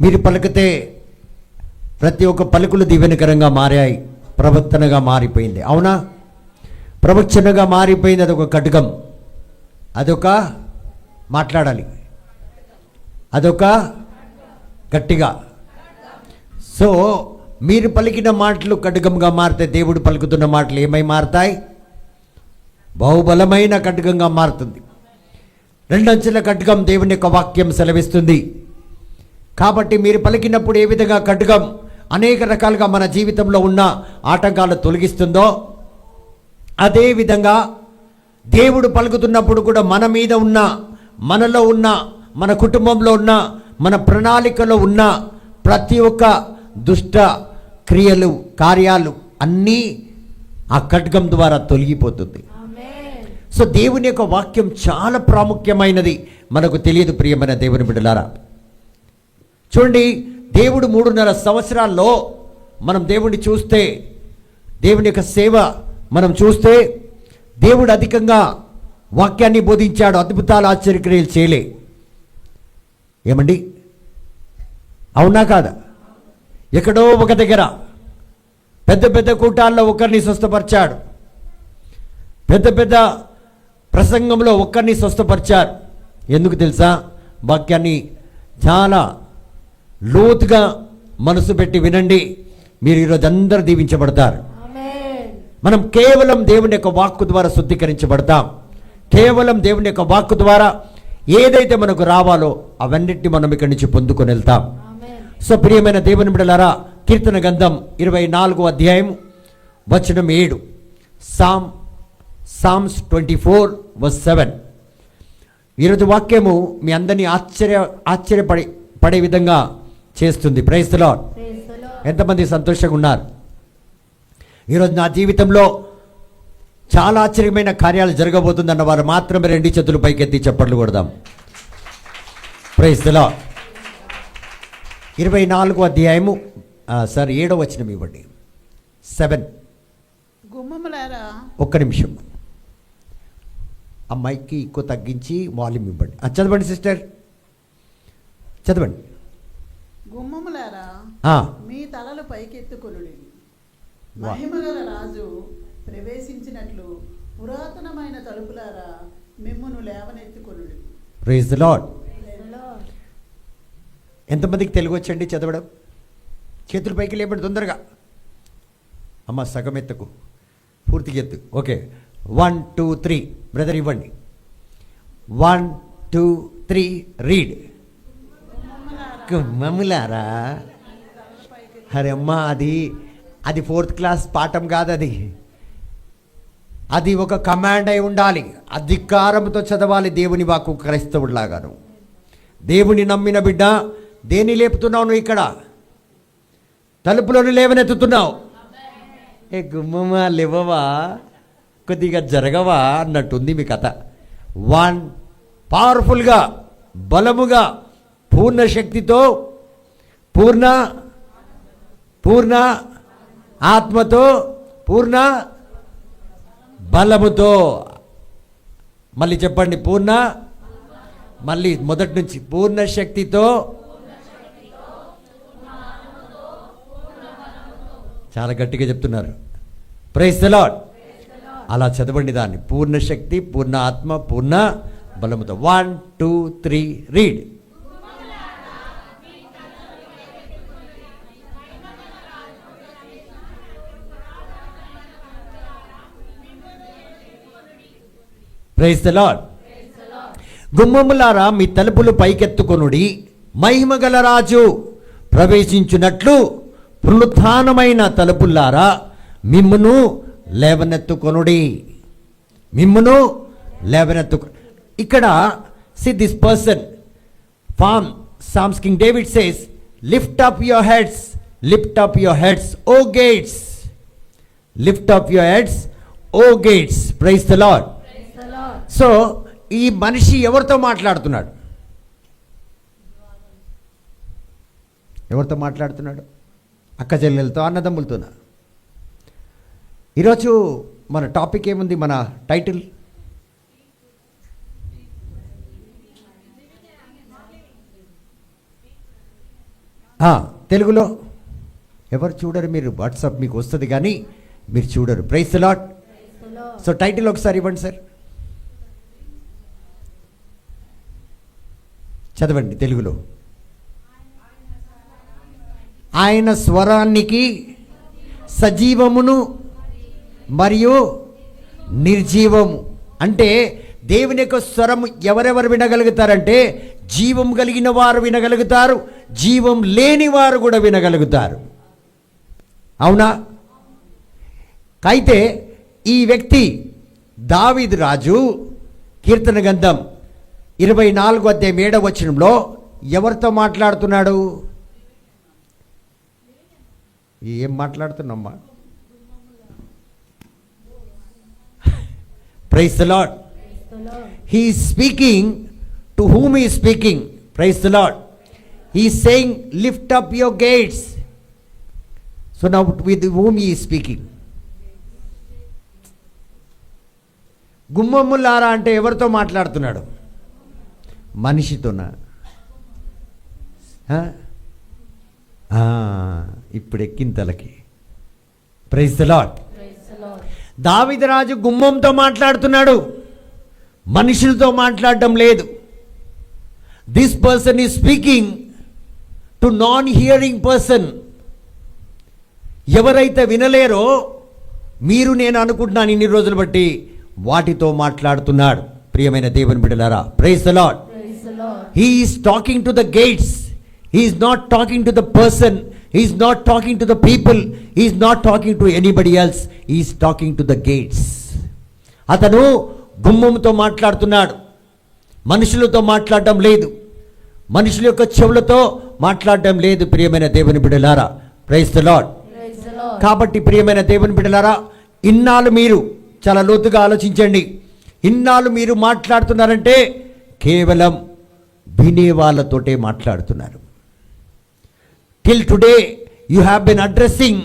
మీరు పలికితే ప్రతి ఒక్క పలుకులు దీవెనకరంగా మారాయి, ప్రవర్తనగా మారిపోయింది. అవునా? ప్రవచనగా మారిపోయింది. అదొక ఖడ్గం, అదొక మాట్లాడాలి, అదొక గట్టిగా. సో మీరు పలికిన మాటలు ఖడ్గంగా మారితే దేవుడు పలుకుతున్న మాటలు ఏమై మారతాయి? బహుబలమైన ఖడ్గంగా మారుతుంది. రెండంచెల ఖడ్గం దేవుని యొక్క వాక్యం సెలవిస్తుంది. కాబట్టి మీరు పలికినప్పుడు ఏ విధంగా ఖడ్గం అనేక రకాలుగా మన జీవితంలో ఉన్న ఆటంకాలు తొలగిస్తుందో, అదేవిధంగా దేవుడు పలుకుతున్నప్పుడు కూడా మన మీద ఉన్న, మనలో ఉన్న, మన కుటుంబంలో ఉన్న, మన ప్రణాళికలో ఉన్న ప్రతి ఒక్క దుష్ట క్రియలు, కార్యాలు అన్నీ ఆ ఖడ్గం ద్వారా తొలగిపోతుంది. సో దేవుని యొక్క వాక్యం చాలా ప్రాముఖ్యమైనది, మనకు తెలియదు ప్రియమైన దేవుని బిడ్డలారా. చూడండి, దేవుడు 3.5 సంవత్సరాల్లో మనం దేవుడిని చూస్తే, దేవుని యొక్క సేవ మనం చూస్తే, దేవుడు అధికంగా వాక్యాన్ని బోధించాడు, అద్భుతాలు ఆశ్చర్యక్రియలు చేయలే. ఏమండి, అవునా కాదా? ఎక్కడో ఒక దగ్గర పెద్ద పెద్ద కూటాల్లో ఒకరిని స్వస్థపరిచాడు, పెద్ద పెద్ద ప్రసంగంలో ఒక్కరిని స్వస్థపరిచారు. ఎందుకు తెలుసా? వాక్యాన్ని చాలా లోతుగా మనసు పెట్టి వినండి, మీరు ఈరోజు అందరూ దీవించబడతారు. మనం కేవలం దేవుని యొక్క వాక్కు ద్వారా శుద్ధీకరించబడతాం. కేవలం దేవుని యొక్క వాక్కు ద్వారా ఏదైతే మనకు రావాలో అవన్నిటిని మనం ఇక్కడి నుంచి పొందుకొని వెళ్తాం. సో ప్రియమైన దేవుని బిడ్డలారా, కీర్తన గ్రంథం 24వ అధ్యాయం వచనం 7, Psalms 24:7. ఈరోజు వాక్యము మీ అందరినీ ఆశ్చర్యపడే విధంగా చేస్తుంది. Praise the Lord. ఎంతమంది సంతోషంగా ఉన్నారు? ఈరోజు నా జీవితంలో చాలా ఆశ్చర్యమైన కార్యాలు జరగబోతుందన్న వారు మాత్రమే 2 చేతులు పైకెత్తి చప్పట్లు కొడదాం. Praise the lord. 24వ అధ్యాయము 7వ వచనం ఇవ్వండి. 7. గుమ్మములారా, ఒక్క నిమిషం, అమ్మాయికి ఎక్కువ తగ్గించి వాల్యూమ్ ఇవ్వండి. చదవండి సిస్టర్, చదవండి. గుమ్మములారా, మీ తలలు పైకెత్తుకొనుడి, మహిమగల రాజు ప్రవేశించినట్లు పురాతనమైన తలుపులారా మిమ్మును లేవనెత్తుకొనుడి. Praise the lord. ఎంతమందికి తెలుగు వచ్చండి చదవడం? చేతుల పైకి లేపండి తొందరగా. అమ్మ సగం ఎత్తుకు, పూర్తిగా ఎత్తు. ఓకే, 1 2 3 బ్రదర్ ఇవ్వండి. 1 2 3 రీడ్. గుమ్మములారా. అరే అమ్మ, అది 4th క్లాస్ పాఠం కాదు, అది ఒక కమాండ్ అయి ఉండాలి. అధికారంతో చదవాలి దేవుని వాక్కు. క్రైస్తవుడిలాగాను దేవుని నమ్మిన బిడ్డ, దేన్ని లేపుతున్నావు నువ్వు? ఇక్కడ తలుపులోని లేవనెత్తుతున్నావు. ఏ గుమ్మమా, లేవవా, కొద్దిగా జరగవా అన్నట్టుంది మీ కథ. 1 పవర్ఫుల్గా, బలముగా, పూర్ణ శక్తితో, పూర్ణ ఆత్మతో, పూర్ణ బలముతో. మళ్ళీ చెప్పండి, పూర్ణ, మళ్ళీ మొదటి నుంచి, పూర్ణ శక్తితో. చాలా గట్టిగా చెప్తున్నారు. Praise the Lord. అలా చదవండి దాన్ని. పూర్ణ శక్తి, పూర్ణ ఆత్మ, పూర్ణ బలముతో. 1 2 3 రీడ్. Praise the Lord. గుమ్మములారా, మీ తలుపులు పైకెత్తుకొనుడి, మహిమగల రాజు ప్రవేశించున్నట్లు పునరుత్థానమైన తలుపులారా మిమ్మును లేవనెత్తుకొనుడి. మిమ్మును లేవనెత్తుకొ. ఇక్కడ see this person from Psalms, King David says, lift up your heads, lift up your heads, O gates, lift up your heads, O gates. Praise the Lord. So ఈ మనిషి ఎవరితో మాట్లాడుతున్నాడు? ఎవరితో మాట్లాడుతున్నాడు? అక్క చెల్లెలతో, అన్నదమ్ములతోనా? ఈరోజు మన టాపిక్ ఏముంది? మన టైటిల్ తెలుగులో ఎవరు చూడరు, మీరు వాట్సాప్ మీకు వస్తుంది కానీ మీరు చూడరు. Praise the Lord. So title ఒకసారి ఇవ్వండి సార్, చదవండి తెలుగులో. ఆయన స్వరానికి సజీవమును మరియు నిర్జీవము. అంటే దేవుని యొక్క స్వరం ఎవరెవరు వినగలుగుతారంటే జీవం కలిగిన వారు వినగలుగుతారు, జీవం లేని వారు కూడా వినగలుగుతారు. అవునా? అయితే ఈ వ్యక్తి దావీదు రాజు కీర్తన గ్రంథం 24:7 ఎవరితో మాట్లాడుతున్నాడు? ఏం మాట్లాడుతున్నామ్మా? Praise the Lord. He is speaking to whom he is speaking. Praise the Lord. He is saying, lift up your gates. So now with whom he is speaking? గుమ్మములారా అంటే ఎవరితో మాట్లాడుతున్నాడు? మనిషితోనా? ఇప్పుడు ఎక్కిన తలకి. Praise the Lord. దావీదు రాజు గుమ్మంతో మాట్లాడుతున్నాడు, మనుషులతో మాట్లాడటం లేదు. This person is speaking to non hearing person. ఎవరైతే వినలేరో, మీరు నేను అనుకుంటున్నాను ఇన్ని రోజులు బట్టి, వాటితో మాట్లాడుతున్నాడు. ప్రియమైన దేవుని బిడ్డలారా, praise the Lord. He is talking to the gates. He is not talking to the person. He is not talking to the people. He is not talking to anybody else. He is talking to the gates. అతను గుమ్మంతో మాట్లాడుతున్నాడు, మనుషులతో మాట్లాడటం లేదు, మనుషుల యొక్క చెవులతో మాట్లాడటం లేదు. ప్రియమైన దేవుని బిడ్డలారా, ప్రైజ్ ది లార్డ్. కాబట్టి ప్రియమైన దేవుని బిడ్డలారా, ఇన్నాళ్ళు మీరు చాలా లోతుగా ఆలోచించండి. ఇన్నాళ్ళు మీరు మాట్లాడుతున్నారంటే కేవలం వినే వాళ్ళతోటే మాట్లాడుతున్నారు. Till today you have been addressing,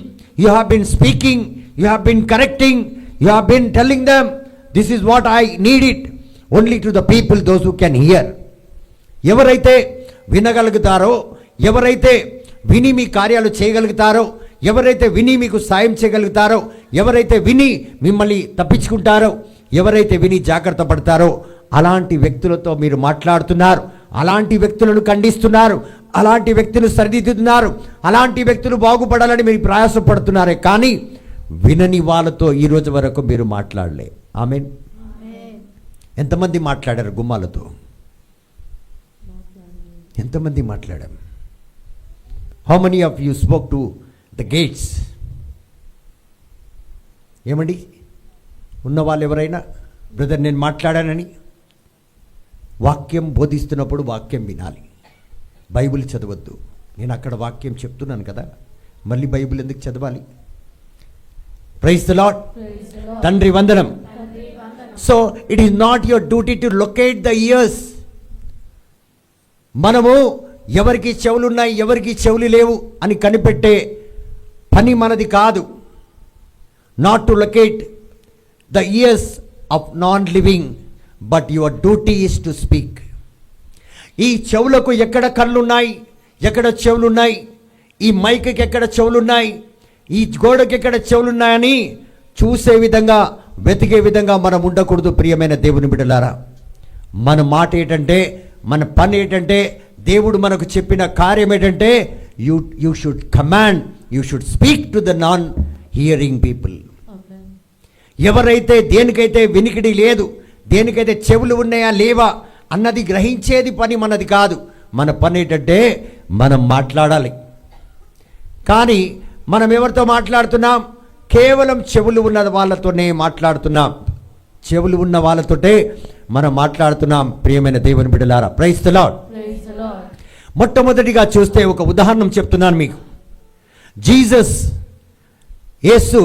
you have been speaking, you have been correcting, you have been telling them this is what I need it, only to the people, those who can hear. ఎవరైతే వినగలుగుతారో, ఎవరైతే విని మీ కార్యాలు చేయగలుగుతారో, ఎవరైతే విని మీకు సాయం చేయగలుగుతారో, ఎవరైతే విని మిమ్మల్ని తప్పించుకుంటారో, ఎవరైతే విని జాగ్రత్త పడతారో, అలాంటి వ్యక్తులతో మీరు మాట్లాడుతున్నారు. అలాంటి వ్యక్తులను ఖండిస్తున్నారు, అలాంటి వ్యక్తులు సరిదిద్దుతున్నారు, అలాంటి వ్యక్తులు బాగుపడాలని మీరు ప్రయాసపడుతున్నారే కానీ వినని వాళ్ళతో ఈ రోజు వరకు మీరు మాట్లాడలే. ఆమేన్. ఎంతమంది మాట్లాడారు గుమ్మాలతో? ఎంతమంది మాట్లాడాం? How many of you spoke to the gates? ఏమండి ఉన్న వాళ్ళు ఎవరైనా, బ్రదర్ నేను మాట్లాడానని? వాక్యం బోధిస్తున్నప్పుడు వాక్యం వినాలి, బైబిల్ చదవద్దు. నేను అక్కడ వాక్యం చెప్తున్నాను కదా, మళ్ళీ బైబిల్ ఎందుకు చదవాలి? Praise the Lord. తండ్రి వందనం. So it is not your duty to locate the ears. మనము ఎవరికి చెవులున్నాయి, ఎవరికి చెవులు లేవు అని కనిపెట్టే పని మనది కాదు. Not to locate the years of non living, but your duty is to speak. ఈ చెవులకు ఎక్కడ కళ్ళున్నాయి, ఎక్కడ చెవులున్నాయి, ఈ మైక్కి ఎక్కడ చెవులున్నాయి, ఈ గోడకి ఎక్కడ చెవులున్నాయని చూసే విధంగా, వెతికే విధంగా మనం ఉండకూడదు. ప్రియమైన దేవుని బిడ్డలారా, మన మాట ఏంటంటే, మన పని ఏంటంటే, దేవుడు మనకు చెప్పిన కార్యం ఏంటంటే, you should command, you should speak to the non hearing people. ఎవరైతే దేనికైతే వినికిడి లేదు, దేనికైతే చెవులు ఉన్నాయా లేవా అన్నది గ్రహించేది పని మనది కాదు. మన పని ఏంటంటే మనం మాట్లాడాలి. కానీ మనం ఎవరితో మాట్లాడుతున్నాం? కేవలం చెవులు ఉన్న వాళ్ళతోనే మాట్లాడుతున్నాం. చెవులు ఉన్న వాళ్ళతోటే మనం మాట్లాడుతున్నాం. ప్రియమైన దేవుని బిడ్డలారా, ప్రైజ్ ది లార్డ్. మొట్టమొదటిగా చూస్తే ఒక ఉదాహరణ చెప్తున్నాను మీకు. జీసస్, యేసు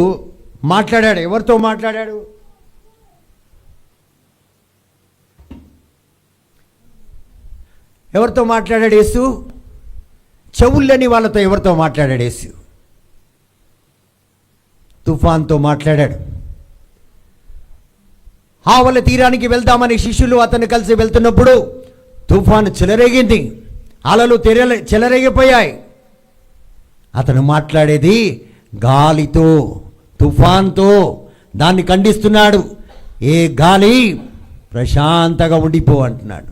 మాట్లాడాడు. ఎవరితో మాట్లాడాడు? ఎవరితో మాట్లాడాడు యేసు? చెవుల్లేని వాళ్ళతో ఎవరితో మాట్లాడాడు యేసు? తుఫాన్తో మాట్లాడాడు. ఆవల తీరానికి వెళ్దామని శిష్యులు అతను కలిసి వెళ్తున్నప్పుడు తుఫాను చెలరేగింది, అలలు చెలరేగిపోయాయి. అతను మాట్లాడేది గాలితో, తుఫాన్తో దాన్ని ఖండిస్తున్నాడు. ఏ గాలి ప్రశాంతంగా ఉండిపో అంటున్నాడు.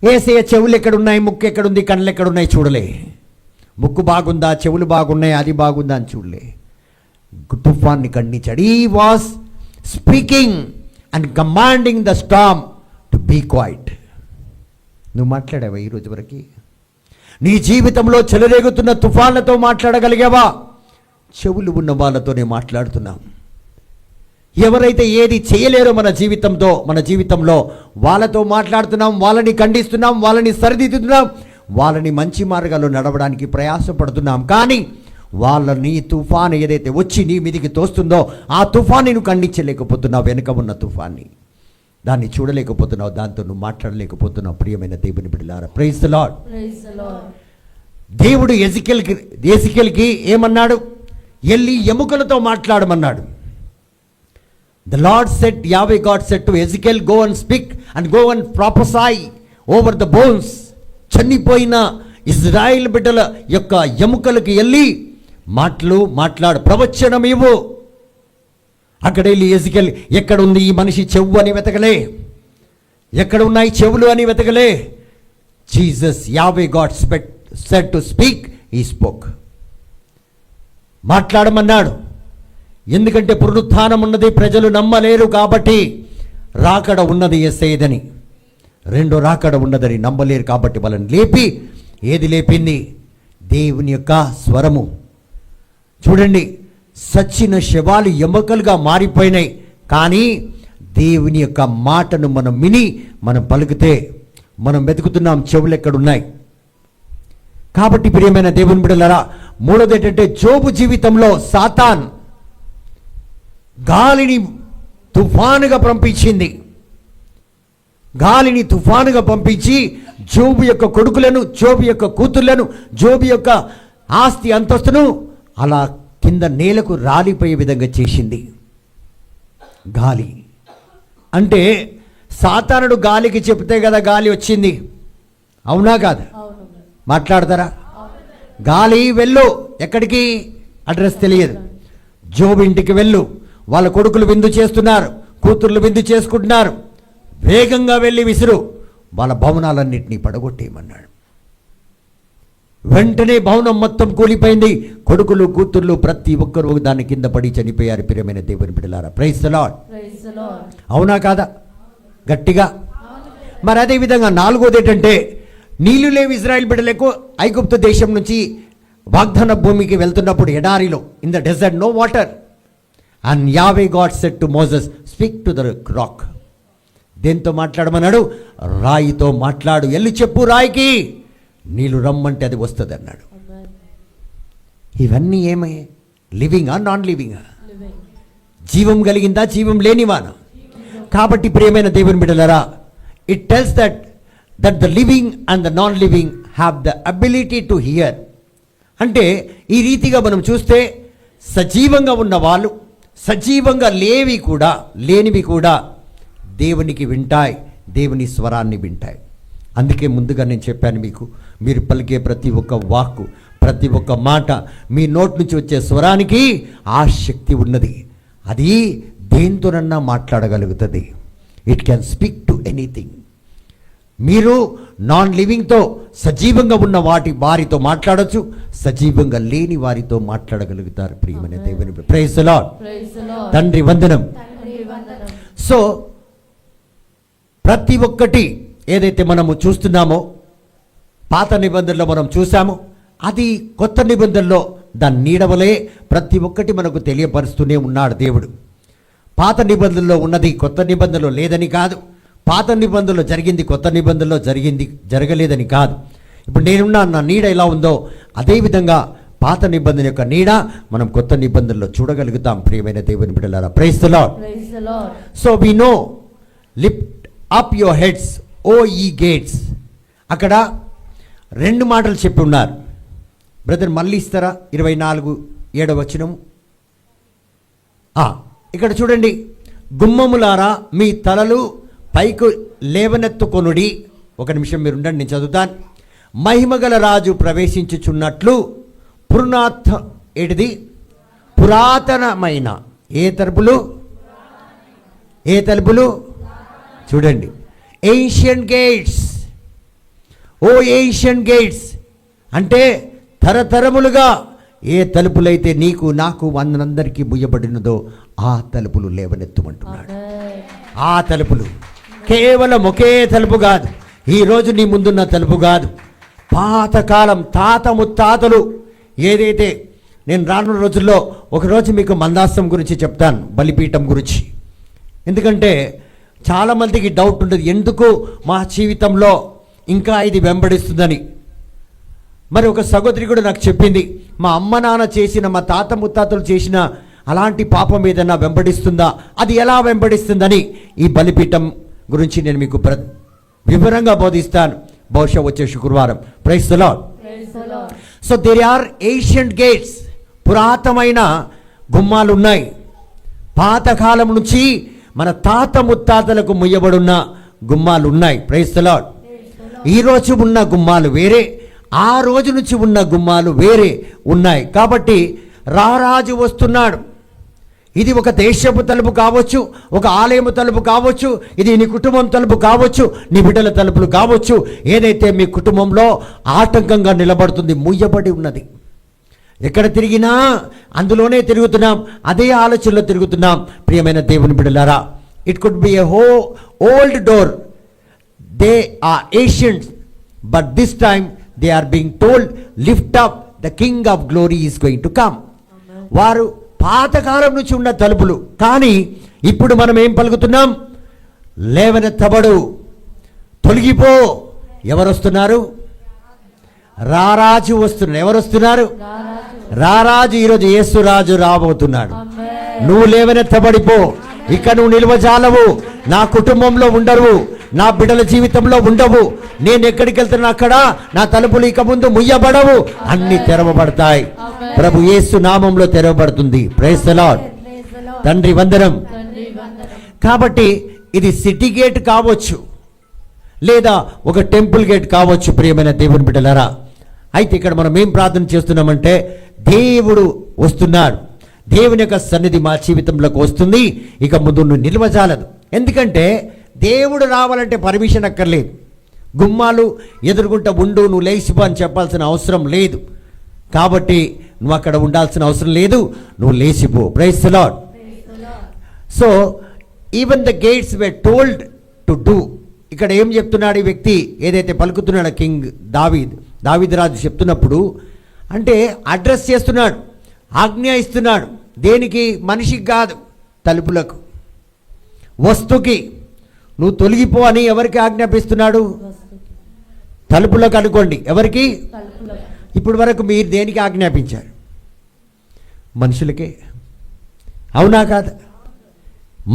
యేసయ్య చెవులు ఎక్కడున్నాయి, ముక్కు ఎక్కడుంది, కళ్ళు ఎక్కడున్నాయి చూడలే. ముక్కు బాగుందా, చెవులు బాగున్నాయి, అది బాగుందా అని చూడలే. తుఫాన్ని ఖండించాడు. He was speaking and commanding the storm to be quiet. నువ్వు మాట్లాడావా ఈరోజు వరకు? నీ జీవితంలో చెలరేగుతున్న తుఫాన్లతో మాట్లాడగలిగావా? చెవులు ఉన్న వాళ్ళతోనే మాట్లాడుతున్నాం. ఎవరైతే ఏది చేయలేరో మన జీవితంలో వాళ్ళతో మాట్లాడుతున్నాం, వాళ్ళని ఖండిస్తున్నాం, వాళ్ళని సరిదిద్దుతున్నాం, వాళ్ళని మంచి మార్గాల్లో నడవడానికి ప్రయాసపడుతున్నాం. కానీ వాళ్ళని తుఫాను ఏదైతే వచ్చి నీ మీదికి తోస్తుందో ఆ తుఫాన్ని నువ్వు ఖండించలేకపోతున్నావు. వెనుక ఉన్న తుఫాన్ని దాన్ని చూడలేకపోతున్నావు, దాంతో నువ్వు మాట్లాడలేకపోతున్నావు. ప్రియమైన దేవుని బిడ్డలారా, ప్రైజ్ ది లార్డ్. దేవుడు ఎజికెల్కి ఏమన్నాడు? ఎల్లి ఎముకలతో మాట్లాడమన్నాడు. The Lord said, Yahweh God said to Ezekiel, go and speak and go and prophesy over the bones. చనిపోయిన ఇజ్రాయిల్ బిడ్డల యొక్క ఎముకలకి వెళ్ళి మాట్లాడు, ప్రవచనం ఇవ్వు. అక్కడ వెళ్ళి ఎజికెల్ ఎక్కడ ఉంది ఈ మనిషి చెవు అని వెతకలే, ఎక్కడ ఉన్నాయి చెవులు అని వెతకలే. Jesus, Yahweh God said to speak, he spoke. మాట్లాడమన్నాడు. ఎందుకంటే పునరుత్థానం ఉన్నది, ప్రజలు నమ్మలేరు కాబట్టి. రాకడ ఉన్నది యేసయ్యదని, రెండో రాకడ ఉన్నదని నమ్మలేరు కాబట్టి వాళ్ళని లేపి, ఏది లేపింది? దేవుని యొక్క స్వరము. చూడండి, సచ్చిన శవాలు ఎముకలుగా మారిపోయినాయి. కానీ దేవుని యొక్క మాటను మనం విని మనం పలుకుతే మనం వెతుకుతున్నాం చెవులు ఎక్కడున్నాయి. కాబట్టి ప్రియమైన దేవుని బిడ్డలారా, మూడోది ఏంటంటే జోబు జీవితంలో సాతాన్ గాలిని తుఫానుగా పంపించింది. గాలిని తుఫానుగా పంపించి జోబు యొక్క కొడుకులను, జోబు యొక్క కూతుర్లను, జోబు యొక్క ఆస్తి అంతస్తును అలా కింద నేలకు రాలిపోయే విధంగా చేసింది. గాలి అంటే సాతానుడు గాలికి చెప్తే కదా గాలి వచ్చింది, అవునా కాదా? మాట్లాడతారా? గాలి వెళ్ళు, ఎక్కడికి అడ్రస్ తెలియదు. జోబు ఇంటికి వెళ్ళు, వాళ్ళ కొడుకులు విందు చేస్తున్నారు, కూతుర్లు విందు చేసుకుంటున్నారు, వేగంగా వెళ్ళి విసురు, వాళ్ళ భవనాలన్నింటినీ పడగొట్టేయమన్నాడు. వెంటనే భవనం మొత్తం కూలిపోయింది. కొడుకులు కూతుర్లు ప్రతి ఒక్కరు దాని కింద పడి చనిపోయారు. ప్రియమైన దేవుని బిడ్డలారా, ప్రైజ్ ది లార్డ్. అవునా కాదా? గట్టిగా. మరి అదేవిధంగా నాలుగోది ఏంటంటే, నీళ్లు లేవు ఇజ్రాయెల్ బిడ్డలకు. ఐగుప్తు దేశం నుంచి వాగ్దాన భూమికి వెళ్తున్నప్పుడు ఎడారిలో, in the desert, no water. And Yahweh God said to Moses, speak to the rock. దేంతో మాట్లాడమన్నాడు? రాయితో మాట్లాడు. ఎల్లు చెప్పు రాయికి, నీళ్ళు రమ్మంటే అది వస్తుంది అన్నాడు. ఇవన్నీ ఏమై? లివింగా, నాన్ లివింగా? జీవం కలిగిందా, జీవం లేనివానా? కాబట్టి ప్రియమైన దేవుని బిడ్డలారా, it tells that the living and the non living have the ability to hear. అంటే ఈ రీతిగా మనం చూస్తే సజీవంగా ఉన్న వాళ్ళు, సజీవంగా లేనివి కూడా దేవునికి వింటాయి, దేవుని స్వరాన్ని వింటాయి. అందుకే ముందుగా నేను చెప్పాను మీకు, మీరు పలికే ప్రతి ఒక్క వాక్కు, ప్రతి ఒక్క మాట, మీ నోటి నుంచి వచ్చే స్వరానికి ఆ శక్తి ఉన్నది. అది దేంతోనన్నా మాట్లాడగలుగుతుంది. It can speak to anything. మీరు నాన్ లివింగ్తో, సజీవంగా ఉన్న వారితో మాట్లాడచ్చు, సజీవంగా లేని వారితో మాట్లాడగలుగుతారు. ప్రియమైన దేవుని, ప్రైజ్ ది లార్డ్. తండ్రి వందనం. సో ప్రతి ఒక్కటి ఏదైతే మనము చూస్తున్నామో, పాత నిబంధనలో మనం చూసామో, అది కొత్త నిబంధనలో దాని నీడవలే ప్రతి ఒక్కటి మనకు తెలియపరుస్తూనే ఉన్నాడు దేవుడు. పాత నిబంధనలో ఉన్నది కొత్త నిబంధనలో లేదని కాదు, పాత నిబంధనలో జరిగింది కొత్త నిబంధనలో జరగలేదని కాదు. ఇప్పుడు నేనున్నా నా నీడ ఎలా ఉందో అదేవిధంగా పాత నిబంధన యొక్క నీడ మనం కొత్త నిబంధనలో చూడగలుగుతాం. ప్రియమైన దేవుని బిడ్డలారా, praise the Lord. So we know, lift up your heads O ye gates. అక్కడ రెండు మాటలు చెప్పి ఉన్నారు. బ్రదర్ మళ్ళీ ఇస్తారా? 24:7 వచనము. ఇక్కడ చూడండి, గుమ్మములారా మీ తలలు పైకి లేవనెత్తుకొనుడి. ఒక నిమిషం మీరు ఉండండి, నేను చదువుతాను. మహిమగల రాజు ప్రవేశించుచున్నట్లు పురాతనమైన ఏ తలుపులు చూడండి, ఏన్షియంట్ గేట్స్. ఓ ఏన్షియంట్ గేట్స్ అంటే తరతరములుగా ఏ తలుపులైతే నీకు నాకు అందరికీ ముయ్యబడినదో ఆ తలుపులు లేవనెత్తుమంటున్నాడు. ఆ తలుపులు కేవలం ఒకే తలుపు కాదు, ఈరోజు నీ ముందున్న తలుపు కాదు. పాతకాలం తాత ముత్తాతలు ఏదైతే, నేను రానున్న రోజుల్లో ఒకరోజు మీకు మందాసం గురించి చెప్తాను, బలిపీఠం గురించి. ఎందుకంటే చాలామందికి డౌట్ ఉంటుంది, ఎందుకు మా జీవితంలో ఇంకా ఇది వెంబడిస్తుందని. మరి ఒక సహోదరి కూడా నాకు చెప్పింది, మా అమ్మ నాన్న చేసిన, మా తాత ముత్తాతలు చేసిన అలాంటి పాపం ఏదైనా వెంబడిస్తుందా, అది ఎలా వెంబడిస్తుందని ఈ బలిపీఠం గురించి నేను మీకు వివరంగా బోధిస్తాను బహుశా వచ్చే శుక్రవారం. Praise the Lord. So there are ancient gates, పురాతనమైన గుమ్మాలు ఉన్నాయి. పాతకాలం నుంచి మన తాత ముత్తాతలకు ముయ్యబడున్న గుమ్మాలు ఉన్నాయి. Praise the Lord. ఈరోజు ఉన్న గుమ్మాలు వేరే, ఆ రోజు నుంచి ఉన్న గుమ్మాలు వేరే ఉన్నాయి. కాబట్టి రారాజు వస్తున్నాడు. ఇది ఒక దేశపు తలుపు కావచ్చు, ఒక ఆలయము తలుపు కావచ్చు, ఇది నీ కుటుంబం తలుపు కావచ్చు, నీ బిడ్డల తలుపులు కావచ్చు. ఏదైతే మీ కుటుంబంలో ఆటంకంగా నిలబడుతుంది, ముయ్యబడి ఉన్నది. ఎక్కడ తిరిగినా అందులోనే తిరుగుతున్నాం, అదే ఆలోచనలో తిరుగుతున్నాం. ప్రియమైన దేవుని బిడ్డలారా, it could be a old door. They are ancient, but this time they are being told, lift up, the king of glory is going to come. వారు పాతకాలం నుంచి ఉన్న తలుపులు, కానీ ఇప్పుడు మనం ఏం పలుకుతున్నాం? లేవనెత్తబడు, తొలగిపో. ఎవరు వస్తున్నారు? రారాజు వస్తున్నారు. ఎవరు వస్తున్నారు? రారాజు. ఈరోజు యేసురాజు రాబోతున్నాడు. నువ్వు లేవనెత్తబడిపో. ఇక నువ్వు నిల్వజాలవు, నా కుటుంబంలో ఉండవు, నా బిడ్డల జీవితంలో ఉండవు. నేను ఎక్కడికి వెళ్తున్నా అక్కడ నా తలుపులు ఇక ముందు ముయ్యబడవు, అన్ని తెరవబడతాయి. ప్రభు యేసు నామంలో తెరవబడుతుంది. Praise the Lord. తండ్రి వందనం. కాబట్టి ఇది సిటీ గేట్ కావచ్చు, లేదా ఒక టెంపుల్ గేట్ కావచ్చు. ప్రియమైన దేవుని బిడ్డలారా, అయితే ఇక్కడ మనం ఏం ప్రార్థన చేస్తున్నామంటే, దేవుడు వస్తున్నాడు, దేవుని యొక్క సన్నిధి మా జీవితంలోకి వస్తుంది. ఇక ముందు నువ్వు నిల్వజాలదు. ఎందుకంటే దేవుడు రావాలంటే పర్మిషన్ అక్కర్లేదు. గుమ్మాలు ఎదురుగుంటా ఉండు, నువ్వు లేచిపో అని చెప్పాల్సిన అవసరం లేదు. కాబట్టి నువ్వు అక్కడ ఉండాల్సిన అవసరం లేదు, నువ్వు లేచిపో. Praise the Lord. So even the gates were told to do. ఇక్కడ ఏం చెప్తున్నాడు ఈ వ్యక్తి, ఏదైతే పలుకుతున్నాడు కింగ్ దావీదు రాజు చెప్తున్నప్పుడు, అంటే అడ్రస్ చేస్తున్నాడు, ఆజ్ఞ ఇస్తున్నాడు. దేనికి? మనిషికి కాదు, తలుపులకు, వస్తుకి. నువ్వు తొలగిపో అని ఎవరికి ఆజ్ఞాపిస్తున్నాడు? తలుపులకు అనుకోండి. ఎవరికి? ఇప్పుడు వరకు మీరు దేనికి ఆజ్ఞాపించారు? మనుషులకే. అవునా కాదా?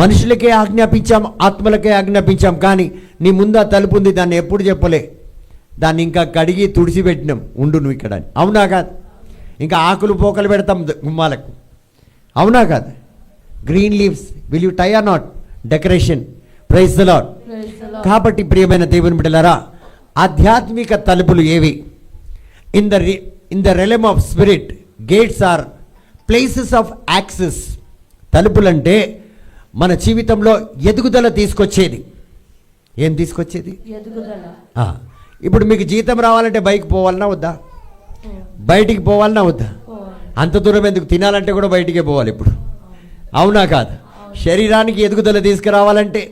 మనుషులకే ఆజ్ఞాపించాం, ఆత్మలకే ఆజ్ఞాపించాం. కానీ నీ ముందు ఆ తలుపు ఉంది, దాన్ని ఎప్పుడు చెప్పలే. దాన్ని ఇంకా కడిగి తుడిసిపెట్టినాం, ఉండు నువ్వు ఇక్కడ అని. అవునా కాదు? ఇంకా ఆకులు పోకలు పెడతాం గుమ్మాలకు. అవునా కాదు? Green leaves, will you tie or not? Decoration. Praise the Lord. కాబట్టి ప్రియమైన దేవుని బిడ్డలారా, ఆధ్యాత్మిక తలుపులు ఏవి? In the realm of spirit, gates are places of access. తలుపులంటే మన జీవితంలో ఎదుగుదల తీసుకొచ్చేది. ఏం తీసుకొచ్చేది? ఎదుగుదల. ఇప్పుడు మీకు జీతం రావాలంటే బయటికి పోవాలన్నా వద్దా? బయటికి పోవాలన్నా వద్దా? అంత దూరం ఎందుకు? తినాలంటే కూడా బయటికే పోవాలి ఇప్పుడు. అవునా కాదు? శరీరానికి ఎదుగుదల తీసుకురావాలంటే,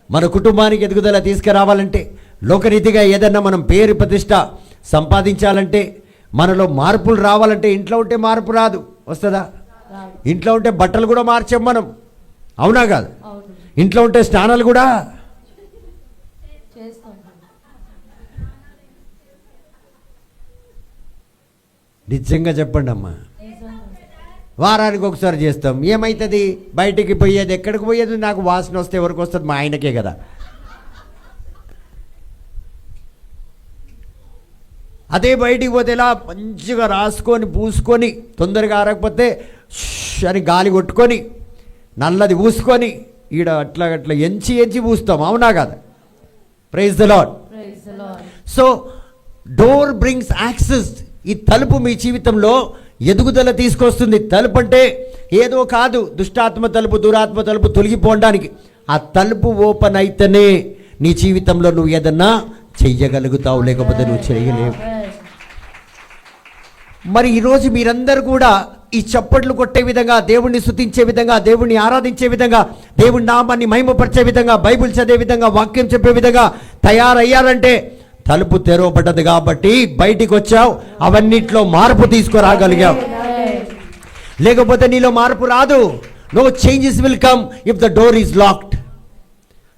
మన కుటుంబానికి ఎదుగుదల తీసుకురావాలంటే, లోకరీతిగా ఏదన్నా మనం పేరు ప్రతిష్ట సంపాదించాలంటే, మనలో మార్పులు రావాలంటే, ఇంట్లో ఉంటే మార్పు రాదు. వస్తుందా? ఇంట్లో ఉంటే బట్టలు కూడా మార్చాం మనం. అవునా కాదు? ఇంట్లో ఉంటే స్నానాలు కూడా. నిజంగా చెప్పండి అమ్మా, వారానికి ఒకసారి చేస్తాం. ఏమవుతుంది? బయటికి పోయేది, ఎక్కడికి పోయేది? నాకు వాసన వస్తే ఎవరికి వస్తుంది? మా ఆయనకే కదా. అదే బయటికి పోతే ఇలా మంచిగా రాసుకొని పూసుకొని, తొందరగా ఆరకపోతే అని గాలి కొట్టుకొని, నల్లది పూసుకొని, ఈడ అట్లా అట్లా ఎంచి పూస్తాం. అవునా కదా? Praise the Lord. So door brings access. ఈ తలుపు మీ జీవితంలో ఎదుగుదల తీసుకొస్తుంది. తలుపు అంటే ఏదో కాదు, దుష్టాత్మ తలుపు, దురాత్మ తలుపు తొలగిపోవడానికి. ఆ తలుపు ఓపెన్ అయితేనే నీ జీవితంలో నువ్వు ఏదన్నా చెయ్యగలుగుతావు, లేకపోతే నువ్వు చేయలేవు. మరి ఈరోజు మీరందరూ కూడా ఈ చప్పట్లు కొట్టే విధంగా, దేవుణ్ణి స్తుతించే విధంగా, దేవుణ్ణి ఆరాధించే విధంగా, దేవుని నామాన్ని మహిమపరిచే విధంగా, బైబిల్ చదివే విధంగా, వాక్యం చెప్పే విధంగా తయారయ్యారంటే తలుపు తెరవబడ్డది కాబట్టి బయటికి వచ్చావు, అవన్నిట్లో మార్పు తీసుకురాగలిగావు. లేకపోతే నీలో మార్పు రాదు. No changes will come if the door is locked.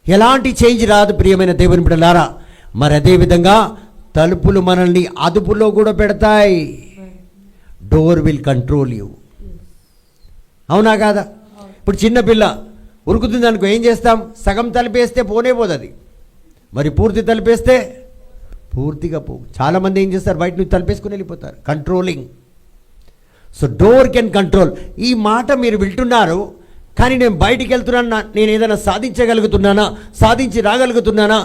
ఎలాంటి చేంజ్ రాదు ప్రియమైన దేవుని బిడ్డలారా. మరి అదేవిధంగా తలుపులు మనల్ని అదుపులో కూడా పెడతాయి. Door will control you. అవునా కాదా? ఇప్పుడు చిన్నపిల్ల ఉరుకుతుంది అనుకో, ఏం చేస్తాం? సగం తలిపేస్తే పోనే పోతుంది. మరి పూర్తి తలిపేస్తే పూర్తిగా పోవు. చాలామంది ఏం చేస్తారు? బయట నుంచి తలిపేసుకుని వెళ్ళిపోతారు. Controlling. So door can control. ఈ మాట మీరు వింటున్నారు, కానీ నేను బయటికి వెళ్తున్నాను, నేను ఏదైనా సాధించగలుగుతున్నానా, సాధించి రాగలుగుతున్నానా,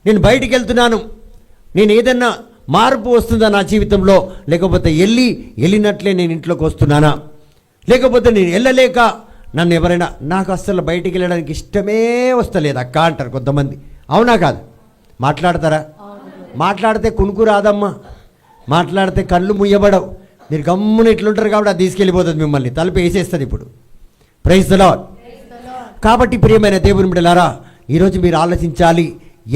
నేను బయటికి వెళ్తున్నాను, నేను ఏదన్నా మార్పు వస్తుందా నా జీవితంలో, లేకపోతే వెళ్ళినట్లే నేను ఇంట్లోకి వస్తున్నానా, లేకపోతే నేను వెళ్ళలేక నన్ను ఎవరైనా, నాకు అస్సలు బయటికి వెళ్ళడానికి ఇష్టమే వస్తలేదు అక్క అంటారు కొంతమంది. అవునా కాదు? మాట్లాడతారా? మాట్లాడితే కునుకు రాదమ్మా, మాట్లాడితే కళ్ళు ముయ్యబడవు. మీరు గమ్మున ఇట్లుంటారు కాబట్టి అది తీసుకెళ్ళిపోతుంది, మిమ్మల్ని తలుపు వేసేస్తుంది. ఇప్పుడు ప్రైజ్ ద లార్డ్. కాబట్టి ప్రియమైన దేవుని బిడ్డలారా, ఈరోజు మీరు ఆలోచించాలి,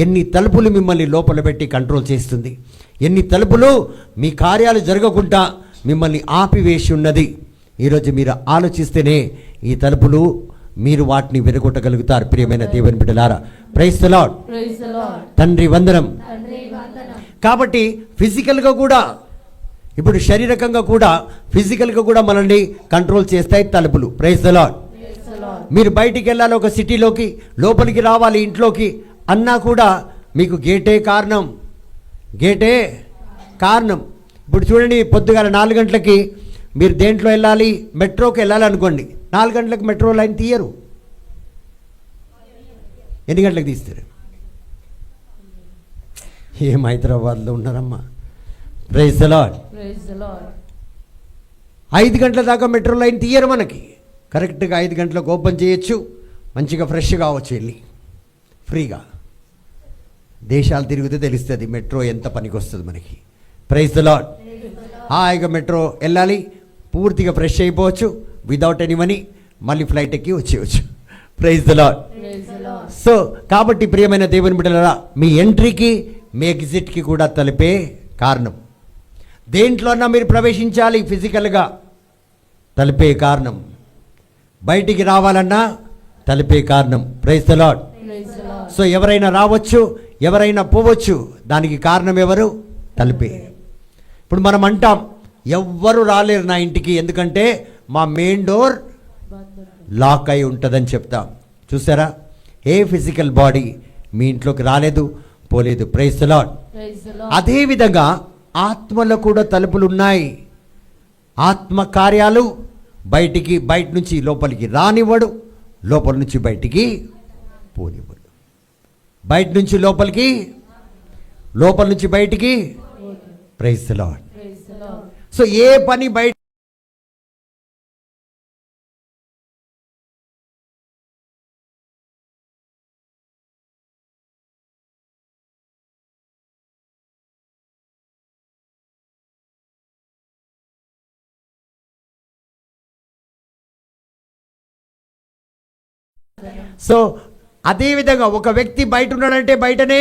ఎన్ని తలుపులు మిమ్మల్ని లోపల పెట్టి కంట్రోల్ చేస్తుంది, ఎన్ని తలుపులు మీ కార్యాలు జరగకుండా మిమ్మల్ని ఆపివేసి ఉన్నది. ఈరోజు మీరు ఆలోచిస్తేనే ఈ తలుపులు మీరు వాటిని విరగొట్టగలుగుతారు. ప్రియమైన దేవుని బిడ్డలారా, ప్రైజ్ ద లార్డ్. తండ్రి వందనం. కాబట్టి ఫిజికల్గా కూడా, ఇప్పుడు శారీరకంగా కూడా, ఫిజికల్గా కూడా మనల్ని కంట్రోల్ చేస్తాయి తలుపులు. Praise the Lord. మీరు బయటికి వెళ్ళాలి, ఒక సిటీలోకి, లోపలికి రావాలి ఇంట్లోకి అన్నా కూడా మీకు గేటే కారణం, గేటే కారణం. ఇప్పుడు చూడండి, పొద్దుగాల 4 గంటలకి మీరు దేంట్లో వెళ్ళాలి? మెట్రోకి వెళ్ళాలి అనుకోండి. 4 గంటలకు మెట్రో లైన్ తీయరు. ఎన్ని గంటలకు తీస్తారు? ఏం హైదరాబాద్లో ఉన్నారమ్మా. Praise the lord. 5 గంటల దాకా మెట్రో లైన్ తీయరు మనకి. కరెక్ట్గా 5 గంటలకు ఓపెన్ చేయొచ్చు, మంచిగా ఫ్రెష్ కావచ్చు వెళ్ళి ఫ్రీగా. దేశాలు తిరిగితే తెలుస్తుంది మెట్రో ఎంత పనికి వస్తుంది మనకి. Praise the Lord. హాయిగా మెట్రో వెళ్ళాలి, పూర్తిగా ఫ్రెష్ అయిపోవచ్చు వితౌట్ ఎనీ మనీ, మళ్ళీ ఫ్లైట్ ఎక్కి వచ్చేయచ్చు. Praise the Lord. సో కాబట్టి ప్రియమైన దేవుని బిడ్డలారా, మీ ఎంట్రీకి మీ ఎగ్జిట్కి కూడా తలిపే కారణం. దేంట్లోన్నా మీరు ప్రవేశించాలి, ఫిజికల్గా తలిపే కారణం. బయటికి రావాలన్నా తలిపే కారణం. Praise the Lord. సో ఎవరైనా రావచ్చు, ఎవరైనా పోవచ్చు, దానికి కారణం ఎవరు? తలిపే. ఇప్పుడు మనం అంటాం, ఎవ్వరు రాలేరు నా ఇంటికి, ఎందుకంటే మా మెయిన్ డోర్ లాక్ అయి ఉంటుందని చెప్తాం. చూసారా? ఏ ఫిజికల్ బాడీ మీ ఇంట్లోకి రాలేదు, పోలేదు. Praise the Lord. అదేవిధంగా ఆత్మలో కూడా తలుపులు ఉన్నాయి. ఆత్మ కార్యాలు బయట నుంచి లోపలికి రానివ్వడు, లోపల నుంచి బయటికి పోనివ్వడు. బయట నుంచి లోపలికి, లోపల నుంచి బయటికి. Praise the Lord. సో ఏ పని బయట సో అదేవిధంగా ఒక వ్యక్తి బయట ఉన్నాడంటే బయటనే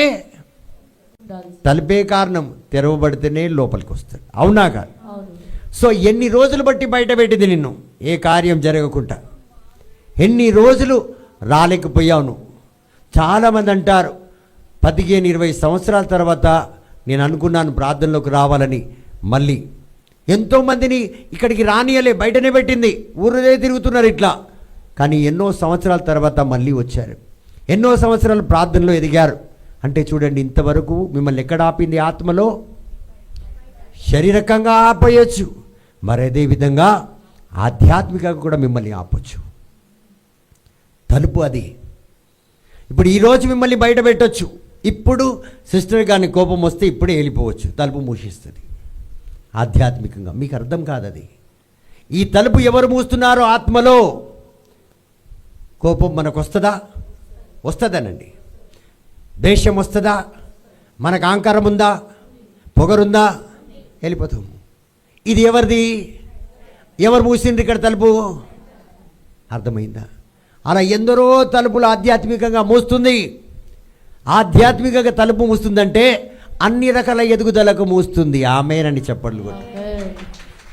తలుపే కారణం, తెరవబడితేనే లోపలికి వస్తాడు. అవునా కాదు? సో ఎన్ని రోజులు బట్టి బయట పెట్టింది నిన్ను, ఏ కార్యం జరగకుండా? ఎన్ని రోజులు రాలేకపోయావు నువ్వు? చాలామంది అంటారు 15-20 సంవత్సరాల తర్వాత నేను అనుకున్నాను ప్రార్థనలోకి రావాలని. మళ్ళీ ఎంతోమందిని ఇక్కడికి రానియలే, బయటనే పెట్టింది, ఊరిదే తిరుగుతున్నారు ఇట్లా. కానీ ఎన్నో సంవత్సరాల తర్వాత మళ్ళీ వచ్చారు, ఎన్నో సంవత్సరాలు ప్రార్థనలో ఎదిగారు. అంటే చూడండి, ఇంతవరకు మిమ్మల్ని ఎక్కడ ఆపింది? ఆత్మలో. శారీరకంగా ఆపేయచ్చు, మరి అదేవిధంగా ఆధ్యాత్మికంగా కూడా మిమ్మల్ని ఆపొచ్చు. తలుపు అది. ఇప్పుడు ఈరోజు మిమ్మల్ని బయట పెట్టొచ్చు, ఇప్పుడు సిస్టర్ గారిని కోపం వస్తే ఇప్పుడే వెళ్ళిపోవచ్చు, తలుపు మూసిస్తుంది. ఆధ్యాత్మికంగా. మీకు అర్థం కాదు అది. ఈ తలుపు ఎవరు మూస్తున్నారో ఆత్మలో కోపం మనకు వస్తుందా? వస్తుందనండి. ద్వేషం వస్తుందా? మనకు అహంకారం ఉందా? పొగరుందా? వెళ్ళిపోతాము. ఇది ఎవరిది? ఎవరు మూసిండ్రు ఇక్కడ తలుపు? అర్థమైందా? అలా ఎందరో తలుపులు ఆధ్యాత్మికంగా మూస్తుంది. ఆధ్యాత్మికంగా తలుపు మూస్తుందంటే అన్ని రకాల ఎదుగుదలకు మూస్తుంది. ఆమేనని చెప్పండి కూడా.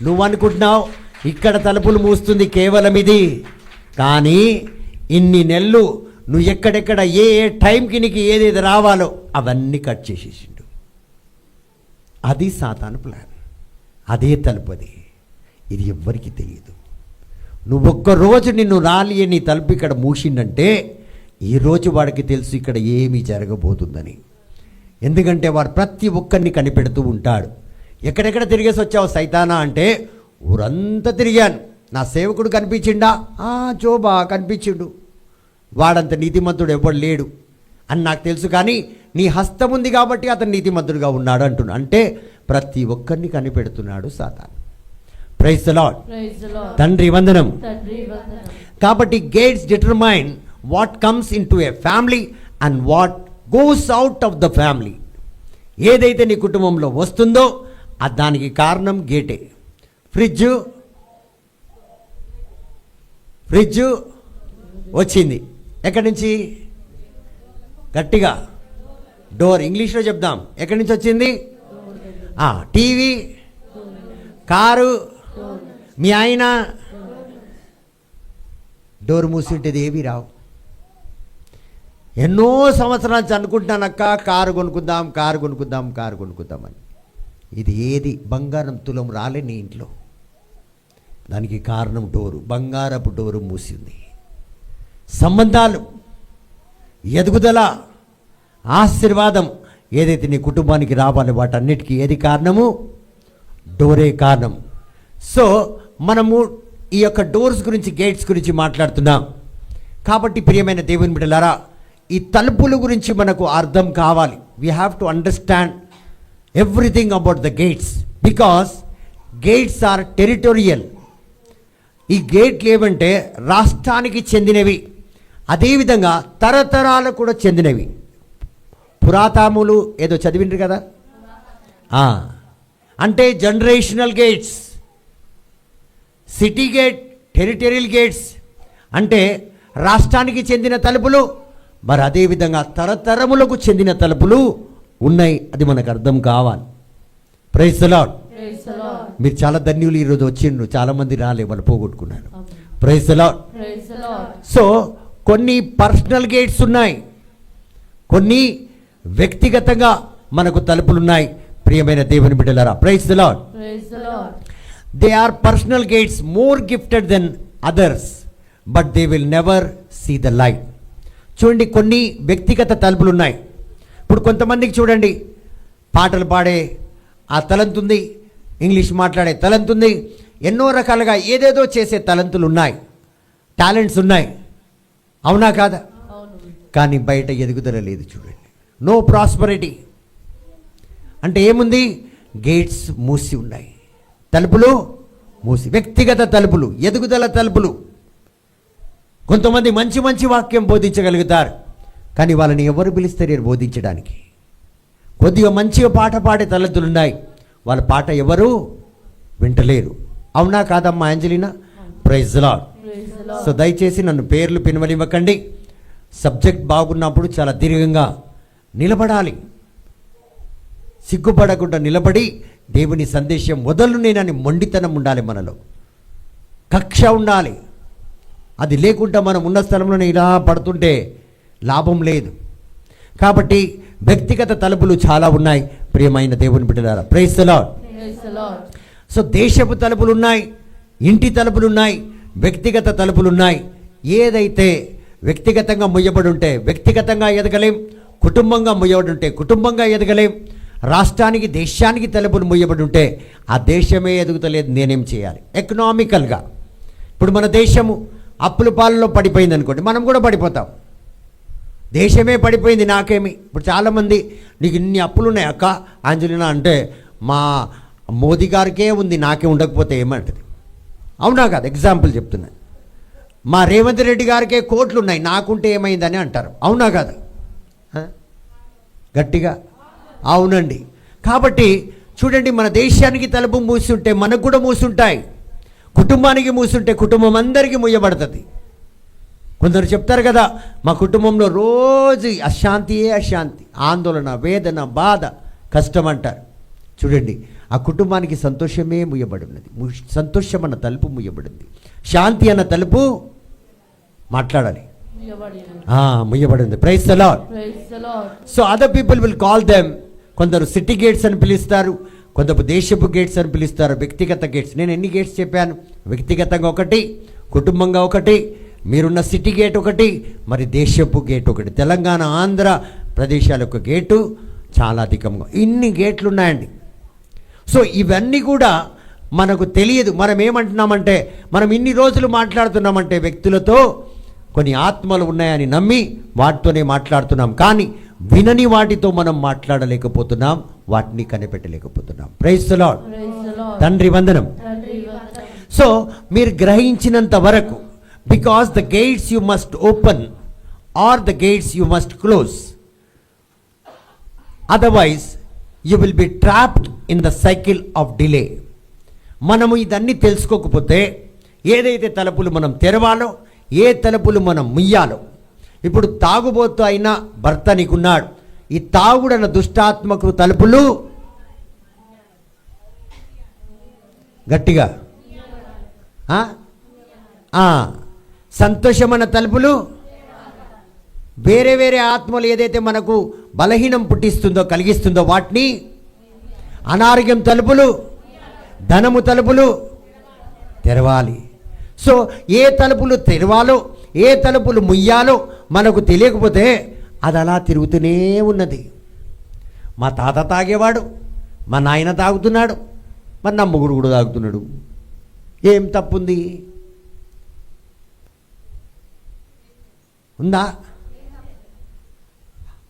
నువ్వు అనుకుంటున్నావు ఇక్కడ తలుపులు మూస్తుంది కేవలం ఇది, కానీ ఇన్ని నెలలు నువ్వు ఎక్కడెక్కడ ఏ ఏ టైంకి నీకు ఏదేది రావాలో అవన్నీ కట్ చేసేసిండు. అది సాతాను ప్లాన్. అదే తలుపు అది. ఇది ఎవ్వరికీ తెలియదు. నువ్వు ఒక్కరోజు నిన్ను రాలి నీ తలుపు ఇక్కడ మూసిందంటే ఈరోజు వాడికి తెలుసు ఇక్కడ ఏమీ జరగబోతుందని. ఎందుకంటే వాడు ప్రతి ఒక్కరిని కనిపెడుతూ ఉంటాడు. ఎక్కడెక్కడ తిరిగేసి వచ్చావు సైతానా అంటే, ఊరంతా తిరిగాను. నా సేవకుడు కనిపించిండా? జోబా కనిపించిండు. వాడంత నీతిమంతుడు ఎవ్వడు లేడు అని నాకు తెలుసు, కానీ నీ హస్తం ఉంది కాబట్టి అతను నీతిమంతుడుగా ఉన్నాడు అంటున్నా. అంటే ప్రతి ఒక్కరిని కనిపెడుతున్నాడు సాతాను. Praise the Lord. తండ్రి వందనం. కాబట్టి gates determine what comes in to a family and what goes out of the family. ఏదైతే నీ కుటుంబంలో వస్తుందో దానికి కారణం గేటే. ఫ్రిడ్జ్ వచ్చింది ఎక్కడి నుంచి? గట్టిగా డోర్. ఇంగ్లీష్లో చెప్దాం. ఎక్కడి నుంచి వచ్చింది? టీవీ, కారు, మీ ఆయన. డోర్ మూసింటేది ఏవి రావు. ఎన్నో సంవత్సరాల నుంచి అనుకుంటానక్క కారు కొనుక్కుందాం అని. ఇది ఏది బంగారం తులం రాలే నీ ఇంట్లో. దానికి కారణం డోరు. బంగారపు డోరు మూసింది. సంబంధాలు, ఎదుగుదల, ఆశీర్వాదం ఏదైతే నీ కుటుంబానికి రావాలి వాటన్నిటికీ ఏది కారణము? డోరే కారణం. సో మనము ఈ యొక్క డోర్స్ గురించి, గేట్స్ గురించి మాట్లాడుతున్నాం. కాబట్టి ప్రియమైన దేవుని బిడ్డలారా, ఈ తలుపుల గురించి మనకు అర్థం కావాలి. We have to understand everything about the gates, because gates are territorial. ఈ గేట్లు ఏమంటే రాష్ట్రానికి చెందినవి, అదేవిధంగా తరతరాలకు కూడా చెందినవి. పురాతనములు ఏదో చదివిండ్రు కదా, అంటే generational gates. City gate, territorial gates అంటే రాష్ట్రానికి చెందిన తలుపులు, మరి అదేవిధంగా తరతరములకు చెందిన తలుపులు ఉన్నాయి. అది మనకు అర్థం కావాలి. Praise the Lord. మీరు చాలా ధన్యులు. ఈరోజు వచ్చిండ్రు, చాలామంది రాలే, వాళ్ళు పోగొట్టుకున్నారు. Praise the Lord. సో కొన్ని పర్సనల్ గేట్స్ ఉన్నాయి, కొన్ని వ్యక్తిగతంగా మనకు తలుపులు ఉన్నాయి. ప్రియమైన దేవుని బిడ్డలారా, praise the Lord. They are personal gates, more gifted than others, but they will never see the light. చూడండి, కొన్ని వ్యక్తిగత తలుపులు ఉన్నాయి. ఇప్పుడు కొంతమందికి చూడండి, పాటలు పాడే ఆ తలంతుంది, ఇంగ్లీష్ మాట్లాడే తలంతుంది, ఎన్నో రకాలుగా ఏదేదో చేసే తలంతులు ఉన్నాయి, టాలెంట్స్ ఉన్నాయి. అవునా కాదా? కానీ బయట ఎదుగుదల లేదు. చూడండి, నో ప్రాస్పరిటీ. అంటే ఏముంది? గేట్స్ మూసి ఉన్నాయి, తలుపులు మూసి. వ్యక్తిగత తలుపులు, ఎదుగుదల తలుపులు. కొంతమంది మంచి మంచి వాక్యం బోధించగలుగుతారు, కానీ వాళ్ళని ఎవరు పిలుస్తారు బోధించడానికి? కొద్దిగా మంచిగా పాట పాడే తలంతులు ఉన్నాయి, వాళ్ళ పాట ఎవరు వింటలేరు. అవునా కాదమ్మా Angelina? Praise the Lord. So దయచేసి నన్ను పేర్లు పినవనివ్వకండి. సబ్జెక్ట్ బాగున్నప్పుడు చాలా దీర్ఘంగా నిలబడాలి, సిగ్గుపడకుండా నిలబడి దేవుని సందేశం వదలు నేనని మొండితనం ఉండాలి మనలో, కక్ష ఉండాలి. అది లేకుండా మనం ఉన్న స్థలంలోనే ఇలా పడుతుంటే లాభం లేదు. కాబట్టి వ్యక్తిగత తలుపులు చాలా ఉన్నాయి. ప్రియమైన దేవుని బిడ్డలారా, ప్రైజ్ ది లార్డ్. సో దేశపు తలుపులు ఉన్నాయి, ఇంటి తలుపులు ఉన్నాయి, వ్యక్తిగత తలుపులు ఉన్నాయి. ఏదైతే వ్యక్తిగతంగా ముయ్యబడి ఉంటే వ్యక్తిగతంగా ఎదగలేం, కుటుంబంగా ముయ్యబడి ఉంటే కుటుంబంగా ఎదగలేం, రాష్ట్రానికి దేశానికి తలుపులు ముయ్యబడి ఉంటే ఆ దేశమే ఎదుగుతలేదు. నేనేం చేయాలి? ఎకనామికల్గా ఇప్పుడు మన దేశము అప్పుల పాలలో పడిపోయింది అనుకోండి, మనం కూడా పడిపోతాం. దేశమే పడిపోయింది, నాకేమి. ఇప్పుడు చాలామంది నీకు ఇన్ని అప్పులు ఉన్నాయి అక్క ఆంజలినా అంటే, మా మోదీ గారికే ఉంది, నాకే ఉండకపోతే ఏమంటది? అవునా కాదు? ఎగ్జాంపుల్ చెప్తున్నా. మా రేవంత్ రెడ్డి గారికే కోట్లు ఉన్నాయి, నాకుంటే ఏమైందని అంటారు. అవునా కాదు? గట్టిగా అవునండి. కాబట్టి చూడండి, మన దేశానికి తలుపు మూసుంటే మనకు కూడా మూసుంటాయి, కుటుంబానికి మూసుంటే కుటుంబం అందరికీ మూయబడుతుంది. కొందరు చెప్తారు కదా, మా కుటుంబంలో రోజు అశాంతియే అశాంతి, ఆందోళన, వేదన, బాధ, కష్టం అంటారు. చూడండి, ఆ కుటుంబానికి సంతోషమే ముయ్యబడి ఉన్నది. సంతోషం అన్న తలుపు ముయ్యబడింది, శాంతి అన్న తలుపు మాట్లాడాలి ముయ్యబడింది. Praise the Lord. So other people will call them, కొందరు సిటీ గేట్స్ అని పిలుస్తారు, కొందరు దేశపు గేట్స్ అని పిలుస్తారు, వ్యక్తిగత గేట్స్. నేను ఎన్ని గేట్స్ చెప్పాను? వ్యక్తిగతంగా ఒకటి, కుటుంబంగా ఒకటి, మీరున్న సిటీ గేట్ ఒకటి, మరి దేశపు గేట్ ఒకటి. తెలంగాణ, ఆంధ్ర ప్రదేశాల యొక్క గేటు చాలా అధికంగా, ఇన్ని గేట్లు ఉన్నాయండి. సో ఇవన్నీ కూడా మనకు తెలియదు. మనం ఏమంటున్నామంటే, మనం ఇన్ని రోజులు మాట్లాడుతున్నామంటే వ్యక్తులతో కొన్ని ఆత్మలు ఉన్నాయని నమ్మి వాటితోనే మాట్లాడుతున్నాం, కానీ వినని వాటితో మనం మాట్లాడలేకపోతున్నాం, వాటిని కనిపెట్టలేకపోతున్నాం. Praise the Lord. తండ్రి వందనం. సో మీరు గ్రహించినంత వరకు, because the gates you must open or the gates you must close, otherwise you will be trapped in the cycle of delay. మనము ఇదన్నీ తెలుసుకోకపోతే ఏదైతే తలుపులు మనం తెరవాలో, ఏ తలుపులు మనం ముయ్యాలో. ఇప్పుడు తాగుబోతు అయిన భర్త నీకున్నాడు, ఈ తాగుడన్న దుష్టాత్మకు తలుపులు గట్టిగా, సంతోషమన్న తలుపులు, వేరే వేరే ఆత్మలు ఏదైతే మనకు బలహీనం పుట్టిస్తుందో, కలిగిస్తుందో వాటిని, అనారోగ్యం తలుపులు, ధనము తలుపులు తెరవాలి. సో ఏ తలుపులు తెరవాలో, ఏ తలుపులు ముయ్యాలో మనకు తెలియకపోతే అది అలా తిరుగుతూనే ఉన్నది. మా తాత తాగేవాడు, మా నాయన తాగుతున్నాడు, మరి నా మొగుడు కూడా తాగుతున్నాడు, ఏం తప్పుంది? ఉందా?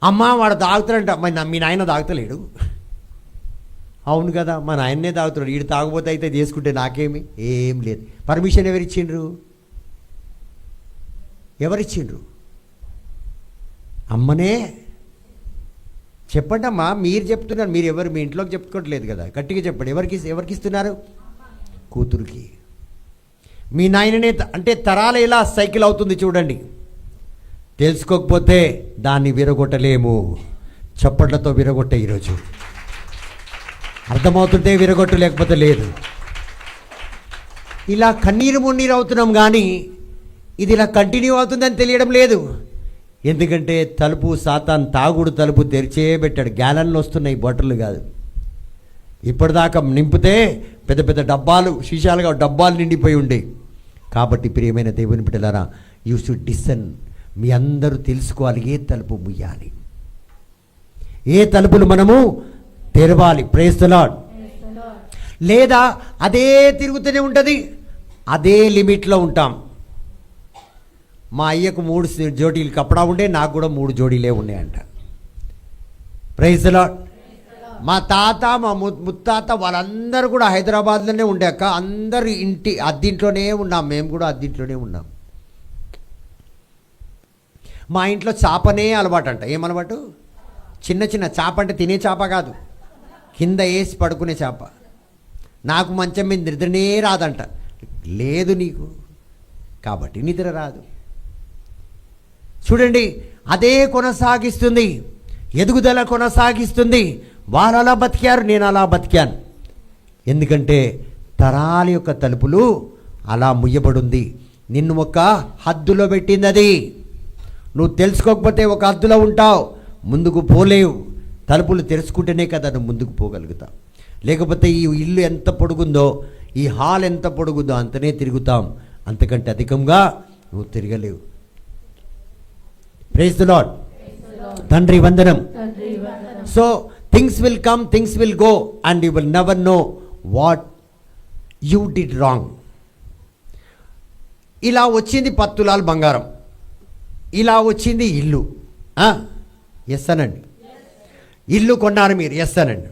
అమ్మ వాడు తాగుతాడంట, మరి మీ నాయన తాగుతలేడు. అవును కదా, మా నాయన్నే తాగుతున్నాడు, వీడు తాగుపోతే అయితే చేసుకుంటే నాకేమి, ఏం లేదు. పర్మిషన్ ఎవరిచ్చిండ్రు? ఎవరిచ్చిండ్రు? అమ్మనే. చెప్పండి అమ్మా, మీరు చెప్తున్నారు, మీరు ఎవరు మీ ఇంట్లోకి చెప్పుకోవట్లేదు కదా, గట్టిగా చెప్పండి. ఎవరికి ఇస్తున్నారు? కూతురికి. మీ నాయననే. అంటే తరాలు ఎలా సైకిల్ అవుతుంది చూడండి. తెలుసుకోకపోతే దాన్ని విరగొట్టలేము, చప్పట్లతో విరగొట్టే ఈరోజు. అర్థమవుతుంటే విరగొట్టు, లేకపోతే లేదు. ఇలా కన్నీరు మున్నీరు అవుతున్నాం, కానీ ఇది ఇలా కంటిన్యూ అవుతుందని తెలియడం లేదు. ఎందుకంటే తలుపు సాతాన్ తాగుడు తలుపు తెరిచే పెట్టాడు. గ్యాలన్లు వస్తున్నాయి, బాటిళ్ళు కాదు. ఇప్పటిదాకా నింపితే పెద్ద పెద్ద డబ్బాలు, శీషాలుగా డబ్బాలు నిండిపోయి ఉండే. కాబట్టి ప్రియమైన దేవుని బిడ్డలారా, యూ షుడ్ డిసన్. మీ అందరూ తెలుసుకోవాలి, ఏ తలుపు ముయ్యాలి, ఏ తలుపులు మనము తెరవాలి. Praise the Lord. లేదా అదే తిరుగుతూనే ఉంటుంది, అదే లిమిట్లో ఉంటాం. మా అయ్యకు 3 జోడీలు కప్పడా ఉండే, నాకు కూడా 3 జోడీలే ఉన్నాయంట. Praise the Lord. మా తాత, మా ముత్తాత వాళ్ళందరూ కూడా హైదరాబాద్లోనే ఉండాక అందరు ఇంటి అద్దింట్లోనే ఉన్నాం, మేము కూడా అద్దింట్లోనే ఉన్నాం. మా ఇంట్లో చేపనే అలవాటు అంట. ఏమలవాటు? చిన్న చిన్న చేప, అంటే తినే చేప కాదు, కింద వేసి పడుకునే చేప. నాకు మంచం మీద నిద్రనే రాదంట. లేదు నీకు, కాబట్టి నిద్ర రాదు. చూడండి, అదే కొనసాగిస్తుంది, ఎదుగుదల కొనసాగిస్తుంది. వాళ్ళు అలా బతికారు, నేను అలా బతికాను. ఎందుకంటే తరాల యొక్క తలుపులు అలా ముయ్యబడింది. నిన్ను ఒక హద్దులో పెట్టింది అది. నువ్వు తెలుసుకోకపోతే ఒక హద్దులో ఉంటావు, ముందుకు పోలేవు. తలుపులు తెరుచుకుంటేనే కదా నువ్వు ముందుకు పోగలుగుతావు. లేకపోతే ఈ ఇల్లు ఎంత పొడుగుందో, ఈ హాల్ ఎంత పొడుగుందో అంతనే తిరుగుతాం, అంతకంటే అధికంగా నువ్వు తిరగలేవు. Praise the Lord. తండ్రి వందనం. So things will come, things will go, and you will never know what you did wrong. ఇలా వచ్చింది 10 తులాలు బంగారం, ఇలా వచ్చింది ఇల్లు. ఎస్ అనండి. ఇల్లు కొన్నారు మీరు, ఎస్ అనండి.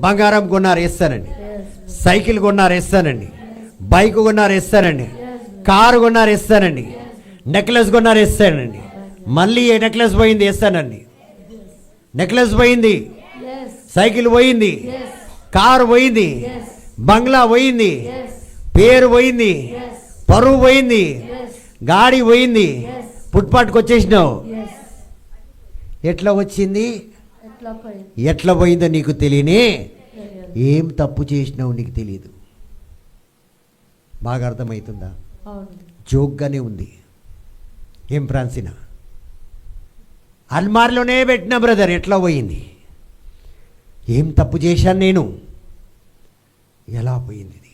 బంగారం కొన్నారు వేస్తానండి, సైకిల్ కొన్నారు వేస్తానండి, బైక్ కొన్నారు వేస్తానండి, కారు కొన్నారు వేస్తానండి, నెక్లెస్ కొన్నారు వేస్తానండి, మళ్ళీ ఏ నెక్లెస్ పోయింది వేస్తానండి, నెక్లెస్ పోయింది, సైకిల్ పోయింది, కారు పోయింది, బంగ్లా పోయింది, పేరు పోయింది, పరువు పోయింది, గాడి పోయింది, ఫుట్పాత్కి వచ్చేసినావు. ఎట్లా వచ్చింది, ఎట్లా పోయిందో నీకు తెలియనే, ఏం తప్పు చేసినావు నీకు తెలియదు. బాగా అర్థమవుతుందా? జోక్గానే ఉంది. ఏం ఫ్రాన్సినా, అల్మార్లోనే పెట్టిన బ్రదర్, ఎట్లా పోయింది, ఏం తప్పు చేశాను నేను, ఎలా పోయింది ఇది?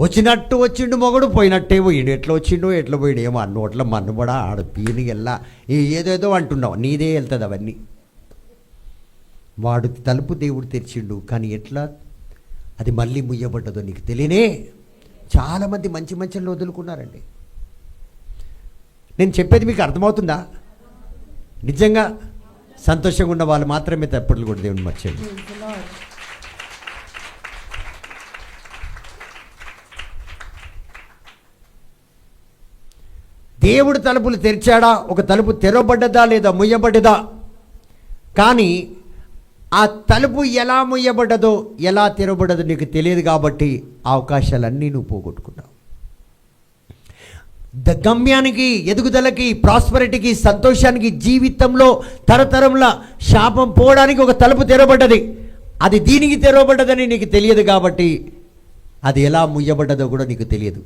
వచ్చినట్టు వచ్చిండు మొగడు, పోయినట్టే పోయిండు. ఎట్లా వచ్చిండో ఎట్లా పోయిండు ఏమో, నోట్ల మన్నుబడా ఆడ పీని వెళ్ళా ఏదేదో అంటున్నావు, నీదే వెళ్తుంది అవన్నీ. వాడు తలుపు దేవుడు తెరిచిండు, కానీ ఎట్లా అది మళ్ళీ ముయ్యబడ్డదో నీకు తెలియనే. చాలామంది మంచి మంచిలో వదులుకున్నారండి. నేను చెప్పేది మీకు అర్థమవుతుందా? నిజంగా సంతోషంగా ఉన్న వాళ్ళు మాత్రమే తప్పట్లు కూడా దేవుని మర్చేయండి. దేవుడు తలుపులు తెరిచాడా, ఒక తలుపు తెరవబడ్డదా లేదా ముయ్యబడ్డదా? కానీ ఆ తలుపు ఎలా ముయ్యబడ్డదో ఎలా తెరవబడ్డదో నీకు తెలియదు కాబట్టి ఆ అవకాశాలన్నీ నువ్వు పోగొట్టుకున్నావు. గమ్యానికి, ఎదుగుదలకి, ప్రాస్పరిటీకి, సంతోషానికి, జీవితంలో తరతరంల శాపం పోవడానికి ఒక తలుపు తెరవబడ్డది. అది దీనికి తెరవబడ్డదని నీకు తెలియదు కాబట్టి అది ఎలా ముయ్యబడ్డదో కూడా నీకు తెలియదు.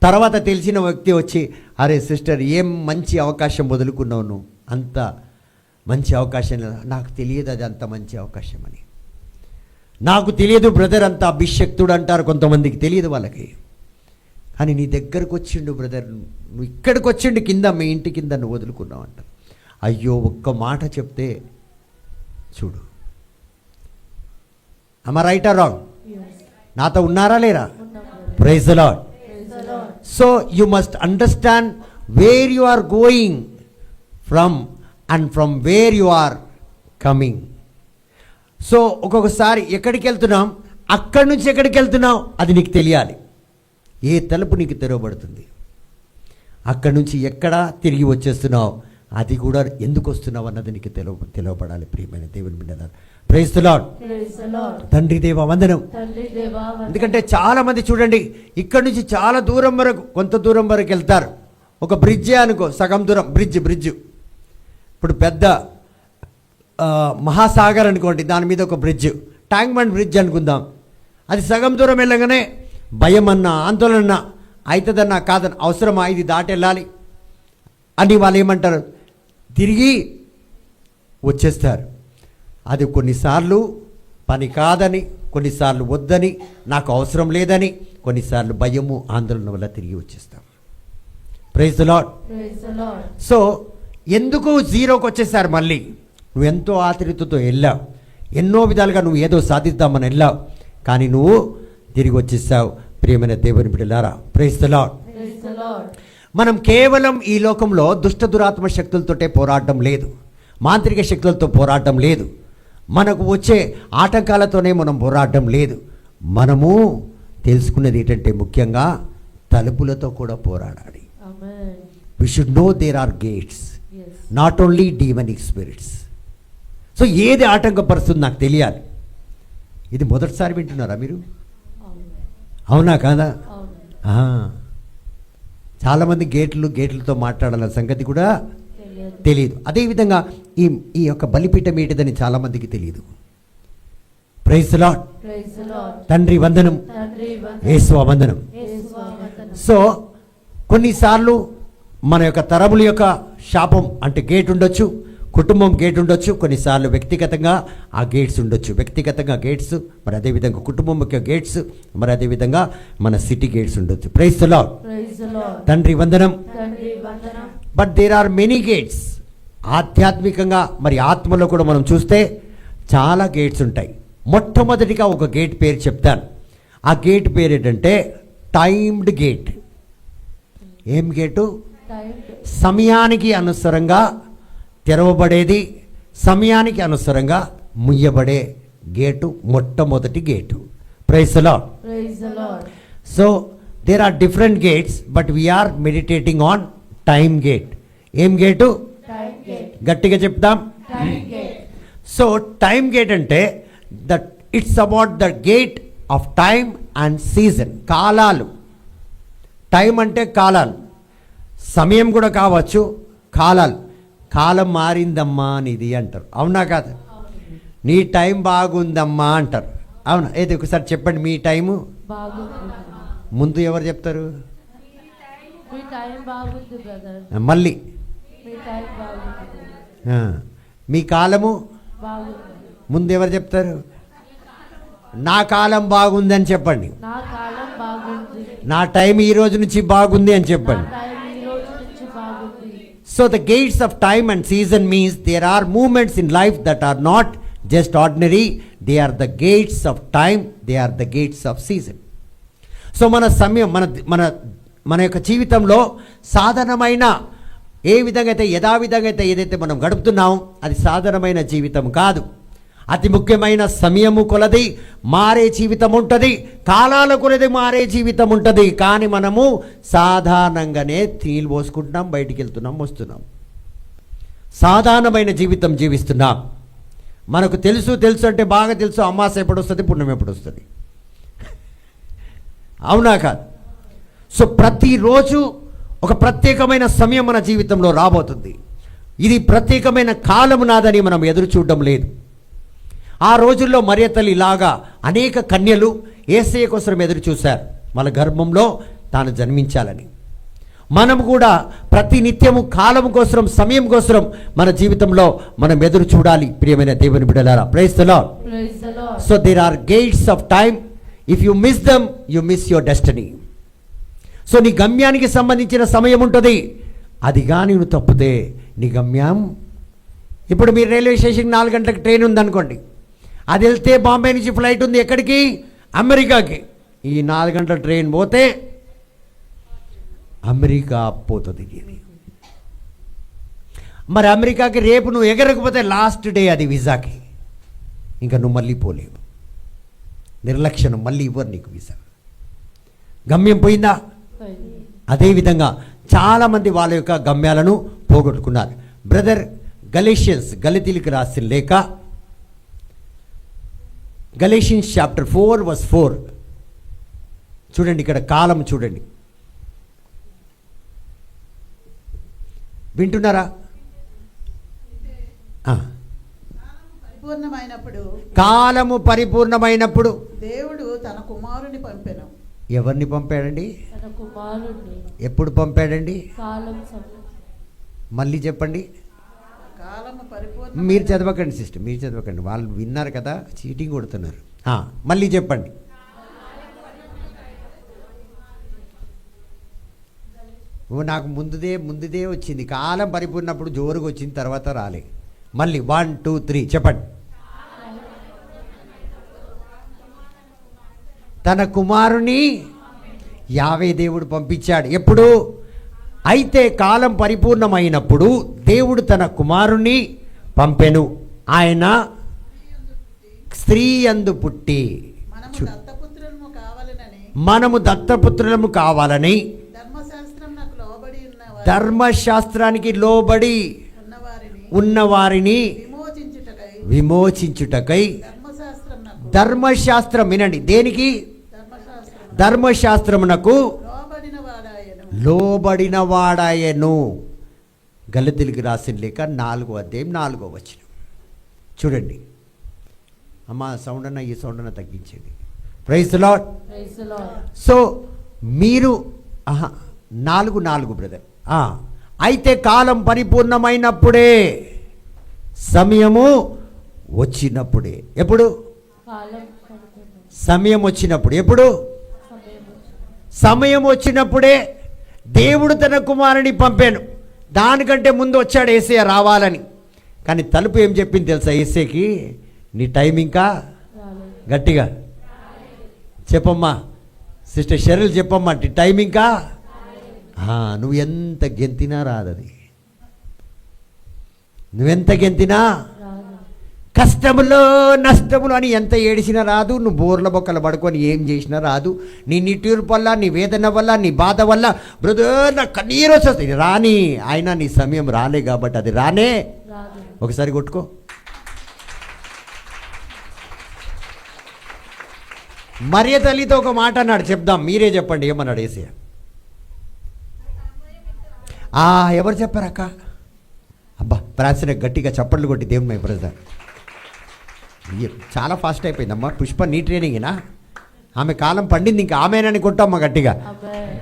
తర్వాత తెలిసిన వ్యక్తి వచ్చి, అరే సిస్టర్ ఏం మంచి అవకాశం వదులుకున్నావు నువ్వు, అంత మంచి అవకాశం. నాకు తెలియదు అది అంత మంచి అవకాశం అని. నాకు తెలియదు బ్రదర్, అంత అభిషక్తుడు అంటారు కొంతమందికి, తెలియదు వాళ్ళకి. కానీ నీ దగ్గరకు వచ్చిండు బ్రదర్, నువ్వు ఇక్కడికి వచ్చిండు కింద, మీ ఇంటి కింద నువ్వు వదులుకున్నావు అంట. అయ్యో ఒక్క మాట చెప్తే చూడు. am I right or wrong? నాతో ఉన్నారా లేరా? Praise the Lord. So you must understand where you are going from and from where you are coming. So ఒక్కొక్కసారి ఎక్కడికి వెళ్తున్నాం, అక్కడి నుంచి ఎక్కడికి వెళ్తున్నావు అది నీకు తెలియాలి. ఏ తలుపు నీకు తెరవబడుతుంది, అక్కడి నుంచి ఎక్కడ తిరిగి వచ్చేస్తున్నావు, అది కూడా ఎందుకు వస్తున్నావు అన్నది నీకు తెలియబడాలి. ప్రియమైన దేవుని బిడ్డలారా, ప్రైజ్ ది లార్డ్. తండ్రి దేవా వందనం. ఎందుకంటే చాలా మంది చూడండి, ఇక్కడి నుంచి చాలా దూరం వరకు, కొంత దూరం వరకు వెళ్తారు. ఒక బ్రిడ్జే అనుకో, సగం దూరం బ్రిడ్జ్. ఇప్పుడు పెద్ద మహాసాగర్ అనుకోండి, దాని మీద ఒక బ్రిడ్జ్, ట్యాంక్ బండ్ బ్రిడ్జ్ అనుకుందాం. అది సగం దూరం వెళ్ళగానే భయం అన్నా, ఆందోళన అవుతుందన్నా, కాదన్నా, అవసరమా ఇది దాటి వెళ్ళాలి అని వాళ్ళు ఏమంటారు, తిరిగి వచ్చేస్తారు. అది కొన్నిసార్లు పని కాదని, కొన్నిసార్లు వద్దని, నాకు అవసరం లేదని, కొన్నిసార్లు భయము, ఆందోళన వల్ల తిరిగి వచ్చేస్తాం. Praise the Lord. సో ఎందుకు జీరోకి వచ్చేసారు? మళ్ళీ నువ్వు ఎంతో ఆతృతతో వెళ్ళావు, ఎన్నో విధాలుగా నువ్వు ఏదో సాధిద్దామని వెళ్ళావు, కానీ నువ్వు తిరిగి వచ్చేసావు. ప్రియమైన దేవుని బిడ్డలారా, ప్రైజ్ ది లార్డ్. మనం కేవలం ఈ లోకంలో దుష్ట దురాత్మ శక్తులతోటే పోరాటం లేదు, మాంత్రిక శక్తులతో పోరాటం లేదు, మనకు వచ్చే ఆటంకాలతోనే మనం పోరాటం లేదు. మనము తెలుసుకున్నది ఏంటంటే ముఖ్యంగా తలుపులతో కూడా పోరాడాలి. We should know there are gates, not only demonic spirits. So ఏది ఆటంకపరుస్తుంది నాకు తెలియాలి. ఇది మొదటిసారి వింటున్నారా మీరు? అవునా కాదా? చాలామంది గేట్లతో మాట్లాడాలన్న సంగతి కూడా తెలియదు. అదేవిధంగా ఈ యొక్క బలిపీఠం ఏంటిదని చాలామందికి తెలియదు. Praise the Lord. తండ్రి వందనం, యేసు వందనం. సో కొన్నిసార్లు మన యొక్క తరముల యొక్క శాపం అంటే గేట్ ఉండొచ్చు, కుటుంబం గేట్ ఉండొచ్చు, కొన్నిసార్లు వ్యక్తిగతంగా ఆ గేట్స్ ఉండొచ్చు. వ్యక్తిగతంగా గేట్స్, మరి అదేవిధంగా కుటుంబం యొక్క గేట్స్, మరి అదేవిధంగా మన సిటీ గేట్స్ ఉండొచ్చు. Praise the Lord. తండ్రి వందనం. But there are many gates. ఆధ్యాత్మికంగా మరి ఆత్మలో కూడా మనం చూస్తే చాలా గేట్స్ ఉంటాయి. మొట్టమొదటిగా ఒక గేట్ పేరు చెప్తాను. ఆ గేట్ పేరు ఏంటంటే టైమ్డ్ గేట్. ఏం గేటు? సమయానికి అనుసారంగా తెరవబడేది, సమయానికి అనుసారంగా ముయ్యబడే గేటు మొట్టమొదటి gate. Praise the Lord. Praise the Lord. So there are different gates, but we are meditating on time gate. ఏం గేటు? Time gate. గట్టిగా చెప్తాం. Time gate. So time gate అంటే it's about the gate of time and season. కాలాలు. Time అంటే కాలాలు, సమయం కూడా కావచ్చు, కాలాలు. కాలం మారిందమ్మా నీది అంటారు, అవునా కాదు? నీ టైం బాగుందమ్మా అంటారు, అవునా? ఏది ఒకసారి చెప్పండి, మీ టైము బాగుంది. ముందు ఎవరు చెప్తారు? మీ టైం బాగుంది బ్రదర్. మళ్ళీ మీ టైం బాగుంది. ఆ, మీ కాలము బాగుంది. ముందు ఎవరు చెప్తారు? నా కాలం బాగుందని చెప్పండి. నా కాలం బాగుంది. నా టైం ఈ రోజు నుంచి బాగుంది అని నా చెప్పండి. టైం ఈ రోజు నుంచి బాగుంది. So the gates of time and season means there are movements in life that are not just ordinary. They are the gates of time. They are the gates of season. So మన సమయం మన యొక్క జీవితంలో సాధారణమైన ఏ విధంగా అయితే యథావిధంగా అయితే ఏదైతే మనం గడుపుతున్నామో అది సాధారణమైన జీవితం కాదు. అతి ముఖ్యమైన సమయము కొలది మారే జీవితం ఉంటుంది, కాలాల కొలది మారే జీవితం ఉంటుంది. కానీ మనము సాధారణంగానే నీళ్ళు పోసుకుంటున్నాం, బయటికి వెళ్తున్నాం, వస్తున్నాం, సాధారణమైన జీవితం జీవిస్తున్నాం. మనకు తెలుసు అంటే బాగా తెలుసు, అమావాస్య ఎప్పుడు వస్తుంది, పుణ్యం ఎప్పుడు వస్తుంది, అవునా కాదు? సో ప్రతిరోజు ఒక ప్రత్యేకమైన సమయం మన జీవితంలో రాబోతుంది. ఇది ప్రత్యేకమైన కాలము నాదని మనం ఎదురు చూడడం లేదు. ఆ రోజుల్లో మరియ తల్లి లాగా అనేక కన్యలు యేసయ్య కోసం ఎదురు చూశారు, వాళ్ళ గర్భంలో తాను జన్మించాలని. మనం కూడా ప్రతి నిత్యము కాలం కోసం, సమయం కోసం మన జీవితంలో మనం ఎదురు చూడాలి. ప్రియమైన దేవుని బిడ్డలారా, praise the Lord. Praise the Lord. So there are gates of time. If you miss them you miss your destiny. So నీ గమ్యానికి సంబంధించిన సమయం ఉంటుంది, అది కానీ నువ్వు తప్పితే నీ గమ్యం. ఇప్పుడు మీరు రైల్వే స్టేషన్కి 4 గంటలకు ట్రైన్ ఉందనుకోండి, అది వెళ్తే బాంబే నుంచి ఫ్లైట్ ఉంది ఎక్కడికి? అమెరికాకి. ఈ 4 గంటల ట్రైన్ పోతే అమెరికా పోతుంది. మరి అమెరికాకి రేపు నువ్వు ఎగరకపోతే లాస్ట్ డే అది వీసాకి, ఇంకా నువ్వు మళ్ళీ పోలేవు. నిర్లక్ష్యం, మళ్ళీ ఇవ్వరు నీకు వీసా. గమ్యం పోయిందా? అదేవిధంగా చాలామంది వాళ్ళ యొక్క గమ్యాలను పోగొట్టుకున్నారు. బ్రదర్ గలేషియన్స్, గలితీలకు రాసిన లేఖ, గలేషియన్స్ చాప్టర్ 4:4 చూడండి. ఇక్కడ కాలం చూడండి, వింటున్నారా? పరిపూర్ణమైనప్పుడు కాలము పరిపూర్ణమైనప్పుడు దేవుడు తన కుమారుని పంపెను. ఎవరిని పంపాడండి? తన కుమారుణ్ణి. ఎప్పుడు పంపాడండి? కాలం సమయం. మళ్ళీ చెప్పండి. కాలము పరిపూర్ణ. మీరు చదవకండి సిస్టర్, మీరు చదవకండి, వాళ్ళు విన్నారు కదా, చీటింగ్ కొడుతున్నారు. మళ్ళీ చెప్పండి. నాకు ముందుదే వచ్చింది. కాలం పరిపూర్ణప్పుడు జోరుగా వచ్చింది, తర్వాత రాలే. మళ్ళీ 1 2 3 చెప్పండి. తన కుమారుని యావే దేవుడు పంపించాడు. ఎప్పుడు? అయితే కాలం పరిపూర్ణమైనప్పుడు దేవుడు తన కుమారుని పంపెను. ఆయన స్త్రీ యందు పుట్టి. మనము దత్తపుత్రులము కావాలని ధర్మశాస్త్రానికి లోబడి ఉన్నవారిని విమోచించుటకై ధర్మశాస్త్రం, వినండి, దేనికి? ధర్మశాస్త్రమునకు లోబడిన వాడాయను. గలితీలకు రాసిన లేఖ 4వ అధ్యాయం 4వ వచనం చూడండి. అమ్మా సౌండ్ అన్న, ఈ సౌండ్ అన్న తగ్గించేది. Praise the Lord. Praise the Lord. So మీరు 4 బ్రదర్. అయితే కాలం పరిపూర్ణమైనప్పుడే, సమయము వచ్చినప్పుడే. ఎప్పుడు? కాలం పరిపూర్ణం. సమయం వచ్చినప్పుడు. ఎప్పుడు? సమయం. సమయం వచ్చినప్పుడే దేవుడు తన కుమారుని పంపాను. దానికంటే ముందు వచ్చాడు యేసయ్య రావాలని. కానీ తలుపు ఏం చెప్పింది తెలుసా యేసయ్యకి? నీ టైం ఇంకా రాలేదు. గట్టిగా చెప్పమ్మా సిస్టర్ షెరిల్, చెప్పమ్మా, నీ టైం ఇంకా. నువ్వు ఎంత గెంతినా రాదది, నువ్వెంత గెంతినా రాలేదు. కష్టములో నష్టములు అని ఎంత ఏడిసినా రాదు, నువ్వు బోర్ల బొక్కలు పడుకొని ఏం చేసినా రాదు. నీ నిట్టూర్పు వల్ల, నీ వేదన వల్ల, నీ బాధ వల్ల బ్రదర్ నా కన్నీరు వస్తుంది రాని, అయినా నీ సమయం రాలే కాబట్టి అది రానే. రాదు. ఒకసారి కొట్టుకో. మరియ తల్లితో ఒక మాట అన్నాడు, చెప్దాం, మీరే చెప్పండి ఏమన్నాడు యేసయ్య. ఎవరు చెప్పారు అక్క? అబ్బా ప్రార్థన గట్టిగా చప్పట్లు కొట్టి దేవుని మై బ్రదర్. చాలా ఫాస్ట్ అయిపోయిందమ్మా. పుష్ప నీ ట్రైనింగేనా? ఆమె కాలం పండింది, ఇంకా ఆమెనని కొట్టమ్మా గట్టిగా. ఆమేన్.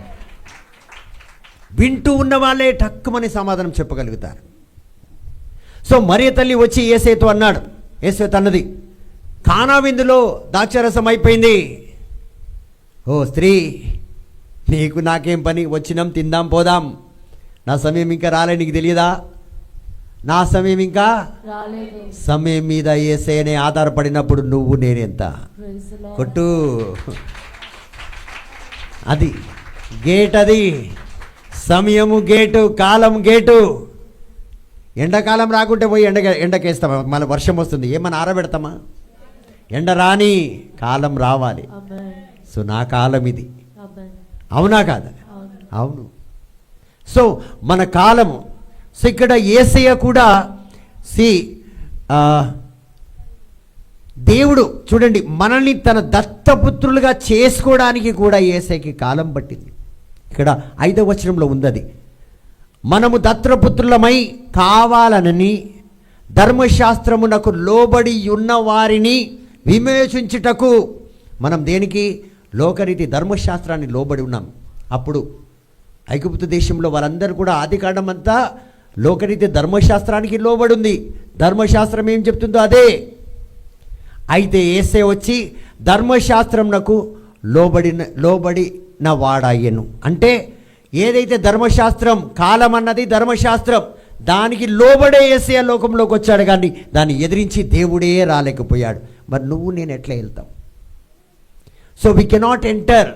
వింటూ ఉన్న వాళ్ళే టక్కుమని సమాధానం చెప్పగలుగుతారు. సో మరియ తల్లి వచ్చి యేసయ్యతో అన్నాడు, యేసయ్య అన్నది, కానా విందులో ద్రాక్షారసం అయిపోయింది. ఓ స్త్రీ, నీకు నాకేం పని, వచ్చినాం తిందాం పోదాం, నా సమయం ఇంకా రాలే, నీకు తెలియదా? నా సమయం ఇంకా రాలేదు. సమయం మీద యేసయ్యనే ఆధారపడినప్పుడు నువ్వు నేనెంత ప్రైజ్ ది లార్డ్. కొట్టు. అది గేట్, అది సమయము గేటు, కాలం గేటు. ఎండాకాలం రాకుంటే పోయి ఎండకేస్తామా? మళ్ళీ వర్షం వస్తుంది, ఏమన్నా ఆరబెడతామా? ఎండ రాని, కాలం రావాలి. ఆమేన్. సో నా కాలం ఇది, ఆమేన్. అవునా కాదా? అవును. అవును. సో మన కాలము. సో ఇక్కడ యేసయ్య కూడా దేవుడు చూడండి, మనల్ని తన దత్తపుత్రులుగా చేసుకోవడానికి కూడా యేసయ్యకి కాలం పట్టింది. ఇక్కడ 5వ వచనంలో ఉంది అది. మనము దత్తపుత్రులమై కావాలనని ధర్మశాస్త్రమునకు లోబడి ఉన్న వారిని విమోచించుటకు. మనం దేనికి? లోకరీతి ధర్మశాస్త్రాన్ని లోబడి ఉన్నాం. అప్పుడు ఐగుప్తు దేశంలో వాళ్ళందరూ కూడా ఆదికాండం అంతా లోకరీతి ధర్మశాస్త్రానికి లోబడి ఉంది. ధర్మశాస్త్రం ఏం చెప్తుందో అదే. అయితే యేసయ్య వచ్చి ధర్మశాస్త్రంనకు లోబడిన వాడాయను. అంటే ఏదైతే ధర్మశాస్త్రం, కాలం అన్నది ధర్మశాస్త్రం, దానికి లోబడే యేసయ్య లోకంలోకి వచ్చాడు, కానీ దాన్ని ఎదిరించి దేవుడే రాలేకపోయాడు. మరి నువ్వు నేను ఎట్లా వెళ్తాం? So we cannot enter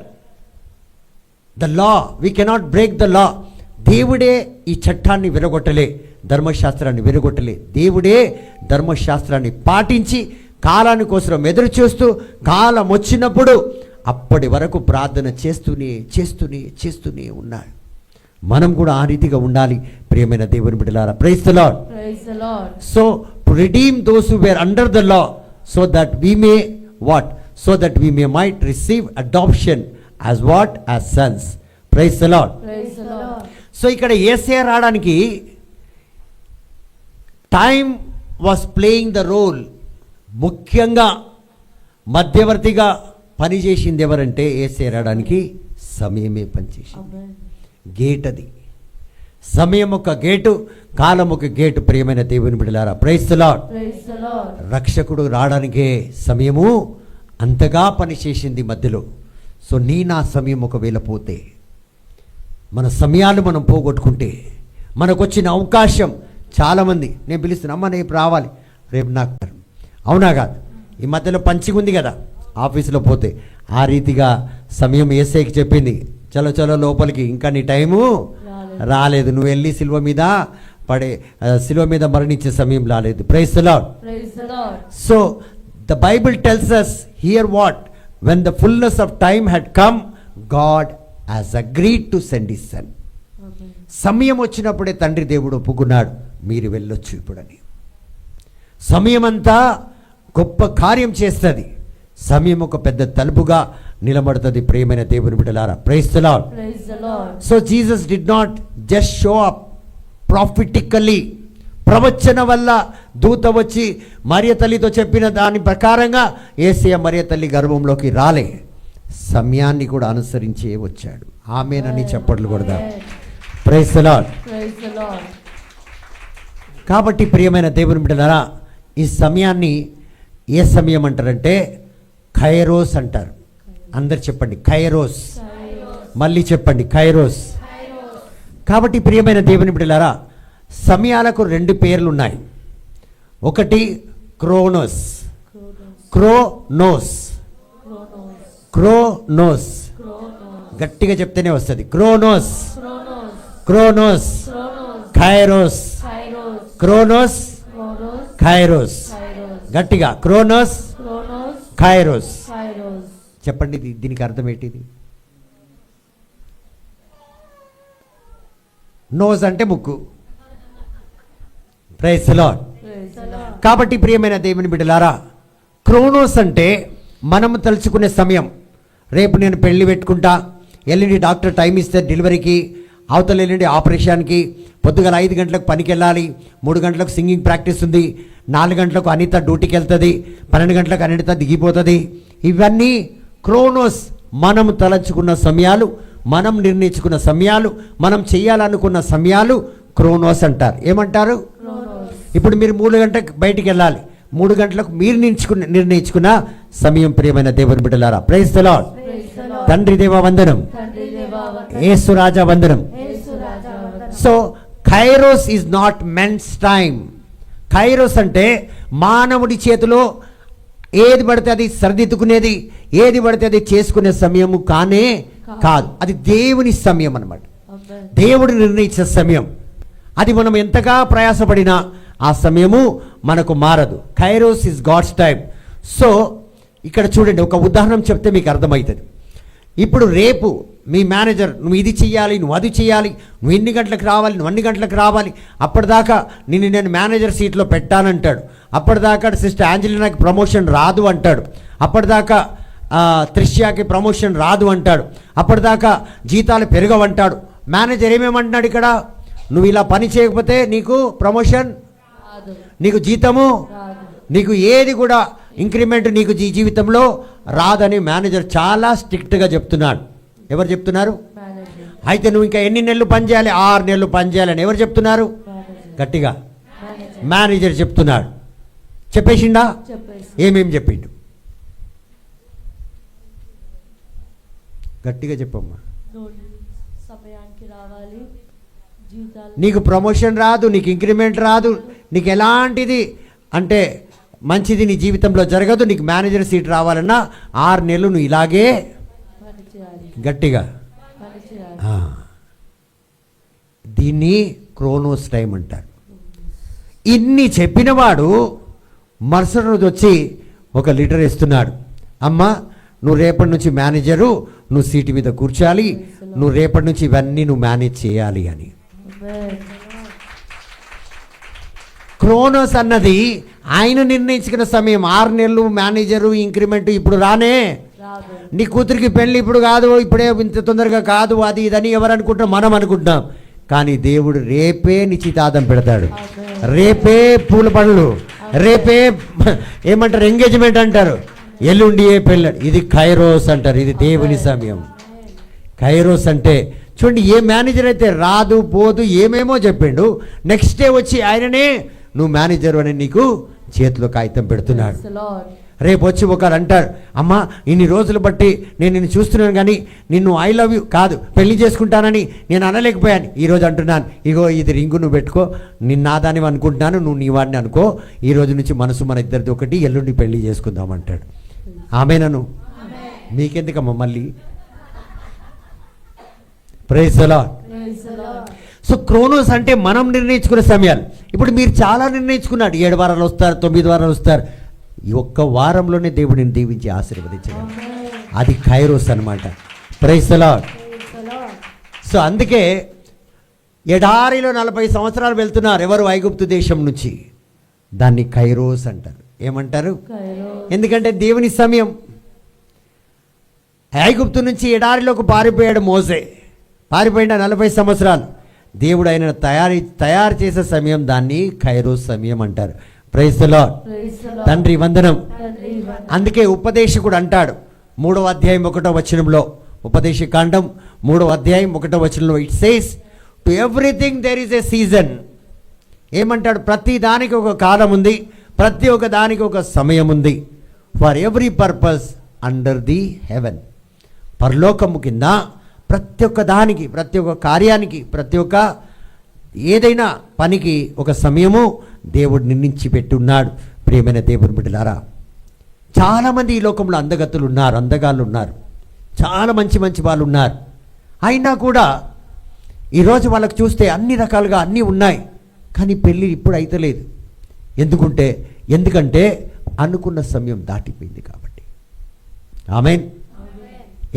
the law, we cannot break the law. దేవుడే ఈ చట్టాన్ని విరగొట్టలే, ధర్మశాస్త్రాన్ని విరగొట్టలే. దేవుడే ధర్మశాస్త్రాన్ని పాటించి కాలాని కోసం ఎదురు చూస్తూ, కాలం వచ్చినప్పుడు అప్పటి వరకు ప్రార్థన చేస్తూనే చేస్తూనే చేస్తూనే ఉన్నాడు. మనం కూడా ఆ రీతిగా ఉండాలి ప్రియమైన దేవుని బిడ్డలారా. Praise the Lord. Praise the Lord. So to redeem those who were under the law, so that we may what? So that we may might receive adoption as what? As sons. Praise the Lord. Praise the Lord. So ఇక్కడ యేసయ్య రావడానికి time was playing the role. ముఖ్యంగా మధ్యవర్తిగా పనిచేసింది ఎవరంటే యేసయ్య రావడానికి సమయమే పనిచేసింది. ఆమేన్. Gate అది. సమయం ఒక గేటు, కాలం ఒక గేటు. ప్రియమైన దేవుని బిడ్డలారా, praise the Lord. Praise the Lord. రక్షకుడు రావడానికే సమయము అంతగా పనిచేసింది మధ్యలో. సో నా సమయం ఒకవేళ పోతే, మన సమయాలు మనం పోగొట్టుకుంటే, మనకు వచ్చిన అవకాశం, చాలామంది నేను పిలుస్తున్నా, అమ్మ రేపు రావాలి, రేపు నాకు, అవునా కాదు? ఈ మధ్యలో పంచిగా ఉంది కదా ఆఫీసులో పోతే, ఆ రీతిగా సమయం యేసయ్యకి చెప్పింది, చలో చలో లోపలికి, ఇంకా నీ టైము రాలేదు, నువ్వు వెళ్ళి సిలువ మీద మరణించే సమయం రాలేదు. Praise the Lord. Praise the Lord. So the Bible tells us here what? When the fullness of time had come, God has agreed to send his son. ఆమేన్. సమయం వచ్చినప్పుడే తండ్రి దేవుడు ఒప్పుకున్నాడు, మీరు వెళ్ళొచ్చు ఇప్పుడని. సమయం అంతా గొప్ప కార్యం చేస్తుంది. సమయం ఒక పెద్ద తలుపుగా నిలబడుతుంది ప్రియమైన దేవుని బిడ్డలారా. Praise the Lord. Praise the Lord. So Jesus did not just show up prophetically. ప్రవచన వల్ల దూత వచ్చి మరియ తల్లితో చెప్పిన దాని ప్రకారంగా యేసయ్య మరియ తల్లి గర్భంలోకి రాలే, సమయాన్ని కూడా అనుసరించే వచ్చాడు. ఆమేనని చప్పట్లు కొడదాం. Praise the Lord. Praise the Lord. కాబట్టి ప్రియమైన దేవుని బిడ్డలారా, ఈ సమయాన్ని ఏ సమయం అంటారంటే ఖైరోస్ అంటారు. అందరు చెప్పండి ఖైరోస్. మళ్ళీ చెప్పండి ఖైరోస్. కాబట్టి ప్రియమైన దేవుని బిడ్డలారా, సమయాలకు 2 పేర్లు ఉన్నాయి. ఒకటి క్రోనోస్. క్రోనోస్. క్రోనోస్. గట్టిగా చెప్తేనే వస్తుంది. క్రోనోస్. క్రోనోస్. ఖైరోస్. క్రోనోస్. ఖైరోస్. గట్టిగా క్రోనోస్ క్రోనోస్ కైరోస్. కైరోస్. చెప్పండి దీనికి అర్థం ఏంటిది? నోస్ అంటే ముక్కు. Praise the Lord. Praise the Lord. కాబట్టి ప్రియమైన దేవుని బిడ్డలారా, క్రోనోస్ అంటే మనం తలుచుకునే సమయం. రేపు నేను పెళ్లి పెట్టుకుంటా, ఎల్లుండి డాక్టర్ టైం ఇస్తే డెలివరీకి, అవతల ఎల్లుండి ఆపరేషన్కి, పొద్దుగల 5 గంటలకు పనికి వెళ్ళాలి, 3 గంటలకు సింగింగ్ ప్రాక్టీస్ ఉంది, 4 గంటలకు అనిత డ్యూటీకి వెళ్తుంది, 12 గంటలకు అనిత దిగిపోతుంది. ఇవన్నీ క్రోనోస్. మనం తలంచుకున్న సమయాలు, మనం నిర్ణయించుకున్న సమయాలు, మనం చేయాలనుకున్న సమయాలు క్రోనోస్ అంటారు. ఏమంటారు? క్రోనోస్. ఇప్పుడు మీరు 3 గంటలకు బయటికి వెళ్ళాలి, 3 గంటలకు మీరు నిర్ణయించుకున్న సమయం. ప్రియమైన దేవుని బిడ్డలారా, praise the Lord. Praise the Lord. తండ్రి దేవ వందనం, తండ్రి దేవా వందనం. యేసు రాజా వందనం. యేసు రాజా వందనం. So kairos is not men's time. Kairos అంటే మానవుడి చేతిలో ఏది పడితే అది సరిదిద్దుకునేది, ఏది పడితే అది చేసుకునే సమయము కానే కాదు. అది దేవుని సమయం అన్నమాట. ఆమేన్. దేవుడు నిర్ణయించే సమయం. అది మనం ఎంతగా ప్రయాసపడినా ఆ సమయము మనకు మారదు. Kairos is God's time. So ఇక్కడ చూడండి, ఒక ఉదాహరణ చెప్తే మీకు అర్థమవుతుంది. ఇప్పుడు రేపు మీ మేనేజర్, నువ్వు ఇది చేయాలి, నువ్వు అది చేయాలి, నువ్వు ఎన్ని గంటలకు రావాలి, నువ్వు అన్ని గంటలకు రావాలి, అప్పటిదాకా నేను మేనేజర్ సీట్లో పెట్టానంటాడు, అప్పటిదాకా సిస్టర్ ఆంజలినాకి ప్రమోషన్ రాదు అంటాడు, అప్పటిదాకా త్రిష్యాకి ప్రమోషన్ రాదు అంటాడు, అప్పటిదాకా జీతాలు పెరగవంటాడు. మేనేజర్ ఏమేమంటున్నాడు ఇక్కడ? నువ్వు ఇలా పని చేయకపోతే నీకు ప్రమోషన్ రాదు, నీకు జీతము రాదు. నీకు ఏది కూడా ఇంక్రిమెంట్ నీకు జీవితంలో రాదని మేనేజర్ చాలా స్ట్రిక్ట్గా చెప్తున్నాడు. ఎవరు చెప్తున్నారు? మేనేజర్. అయితే నువ్వు ఇంకా ఎన్ని నెలలు పని చేయాలి? 6 నెలలు పని చేయాలని ఎవరు చెప్తున్నారు? మేనేజర్. గట్టిగా మేనేజర్. మేనేజర్ చెప్తున్నాడు. చెప్పేసిండా? చెప్పేసి. ఏమేం చెప్పిండు? గట్టిగా చెప్పమ్మా. నువ్వు సమయానికి రావాలి, జీతాలు నీకు ప్రమోషన్ రాదు, నీకు ఇంక్రిమెంట్ రాదు, నీకు ఎలాంటిది అంటే మంచిది నీ జీవితంలో జరగదు. నీకు మేనేజర్ సీట్ రావాలన్నా 6 నెలలు నువ్వు ఇలాగే పని చేయాలి, గట్టిగా. పని చేయాలి. ఆ. దీన్ని క్రోనోస్ టైం అంటారు. ఇన్ని చెప్పినవాడు మరుసటి రోజు వచ్చి ఒక లెటర్ ఇస్తున్నాడు. అమ్మా, నువ్వు రేపటి నుంచి మేనేజరు, నువ్వు సీటు మీద కూర్చోాలి, నువ్వు రేపటి నుంచి ఇవన్నీ నువ్వు మేనేజ్ చేయాలి అని. ఆమేన్. క్రోనోస్ అన్నది ఆయన నిర్ణయించుకున్న సమయం. 6 నెలలు మేనేజరు, ఇంక్రిమెంట్ ఇప్పుడు రానే. రాదు. నీ కూతురికి పెళ్ళి ఇప్పుడు కాదు, ఇప్పుడే ఇంత తొందరగా కాదు, అది ఇదని ఎవరు అనుకుంటాం? మనం అనుకుంటున్నాం. కానీ దేవుడు రేపే నిశ్చితార్థం పెడతాడు, రేపే పూల పనులు, రేపే ఏమంటారు ఎంగేజ్మెంట్ అంటారు, ఎల్లుండియే పెళ్ళి. ఇది కైరోస్ అంటారు. ఇది దేవుని సమయం. కైరోస్ అంటే చూడండి, ఏ మేనేజర్ అయితే రాదు పోదు ఏమేమో చెప్పిండు, నెక్స్ట్ డే వచ్చి ఆయననే నువ్వు మేనేజర్ అని నీకు చేతిలో కాగితం పెడుతున్నాడు. Praise the Lord. రేపు వచ్చి ఒకరు అంటారు, అమ్మా ఇన్ని రోజులు బట్టి నేను నిన్ను చూస్తున్నాను కానీ నిన్ను ఐ లవ్ యూ కాదు పెళ్లి చేసుకుంటానని నేను అనలేకపోయాను. ఈరోజు అంటున్నాను, ఇగో ఇది రింగు నువ్వు పెట్టుకో, నిన్నాదాని అనుకుంటున్నాను, నువ్వు నీ వాడిని అనుకో, ఈ రోజు నుంచి మనసు మన ఇద్దరిది ఒకటి, ఎల్లుండి పెళ్లి చేసుకుందాం అంటాడు. ఆమెనను మీకెందుకమ్మా మళ్ళీ? Praise the Lord. Praise the Lord. So chronos అంటే మనం నిర్ణయించుకునే సమయాలు. ఇప్పుడు మీరు చాలా నిర్ణయించుకున్నాడు, 7 వారాలు వస్తారు, 9 వారాలు వస్తారు. ఈ ఒక్క వారంలోనే దేవుడిని దీవించి ఆశీర్వదించడం, అది కైరోస్ అన్నమాట. Praise the Lord. Praise the Lord. So అందుకే ఎడారిలో 40 సంవత్సరాలు వెళ్తున్నారు ఎవరు? ఐగుప్తు దేశం నుంచి. దాన్ని కైరోస్ అంటారు. ఏమంటారు? కైరోస్. ఎందుకంటే దేవుని సమయం. ఐగుప్తు నుంచి ఎడారిలోకి పారిపోయాడు మోసే. పారిపోయిన 40 సంవత్సరాలు దేవుడు ఆయన తయారు చేసే సమయం, దాన్ని కైరోస్ సమయం అంటారు. Praise the Lord. Praise the Lord. తండ్రి వందనం. తండ్రి వందనం. అందుకే ఉపదేశకుడు అంటాడు 3వ అధ్యాయం 1వ వచనంలో, ఉపదేశ కాండం 3వ అధ్యాయం 1వ వచనంలో, it says to everything there is a season. ఏమంటాడు? ప్రతి దానికి ఒక కాలం ఉంది, ప్రతి ఒక్క దానికి ఒక సమయం ఉంది. For every purpose under the haven. పరలోకము కింద ప్రతి ఒక్క దానికి, ప్రతి ఒక్క కార్యానికి, ప్రతి ఒక్క ఏదైనా పనికి ఒక సమయము దేవుడు నిర్ణయించి పెట్టున్నాడు. ప్రియమైన దేవుని బిడ్డలారా, చాలామంది ఈ లోకంలో అందగత్తులు ఉన్నారు, అందగాళ్ళు ఉన్నారు, చాలా మంచి మంచి వాళ్ళు ఉన్నారు. అయినా కూడా ఈరోజు వాళ్ళకు చూస్తే అన్ని రకాలుగా అన్నీ ఉన్నాయి, కానీ పెళ్ళి ఇప్పుడు అయితలేదు. ఎందుకంటే అనుకున్న సమయం దాటిపోయింది కాబట్టి. ఆమేన్.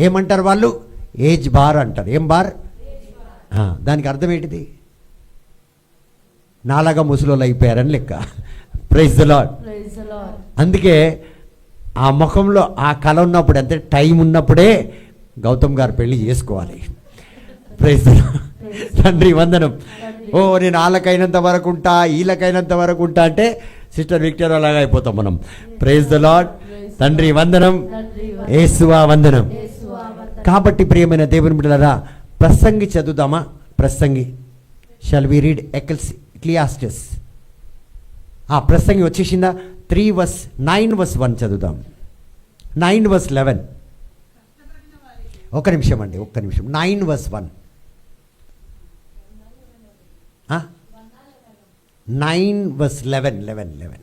ఏమంటారు వాళ్ళు? ఏజ్ బార్ అంటారు. ఏం బార్? దానికి అర్థం ఏంటిది? నాలాగా ముసలోళ్ళు అయిపోయారని లెక్క. Praise the Lord. Praise the Lord. అందుకే ఆ ముఖంలో ఆ కళ ఉన్నప్పుడు, అంటే టైం ఉన్నప్పుడే గౌతమ్ గారు పెళ్లి చేసుకోవాలి. Praise the Lord. తండ్రి వందనం. ఓ నేను వాళ్ళకైనంత వరకు ఉంటా, వీళ్ళకైనంత వరకు ఉంటా అంటే సిస్టర్ విక్టోరియా లాగా అయిపోతాం మనం. Praise the Lord. తండ్రి వందనం, యేసువా వందనం. కాబట్టి ప్రియమైన దేవుని బిడ్డలారా, ప్రసంగి చదువుదామా? ప్రసంగి. Shall we read Ecclesiastes. ప్రసంగి వచ్చేసిందా? 9:1 చదువుదాం. 9:11. ఒక్క నిమిషం అండి, ఒక్క నిమిషం. 9:1. 9:11.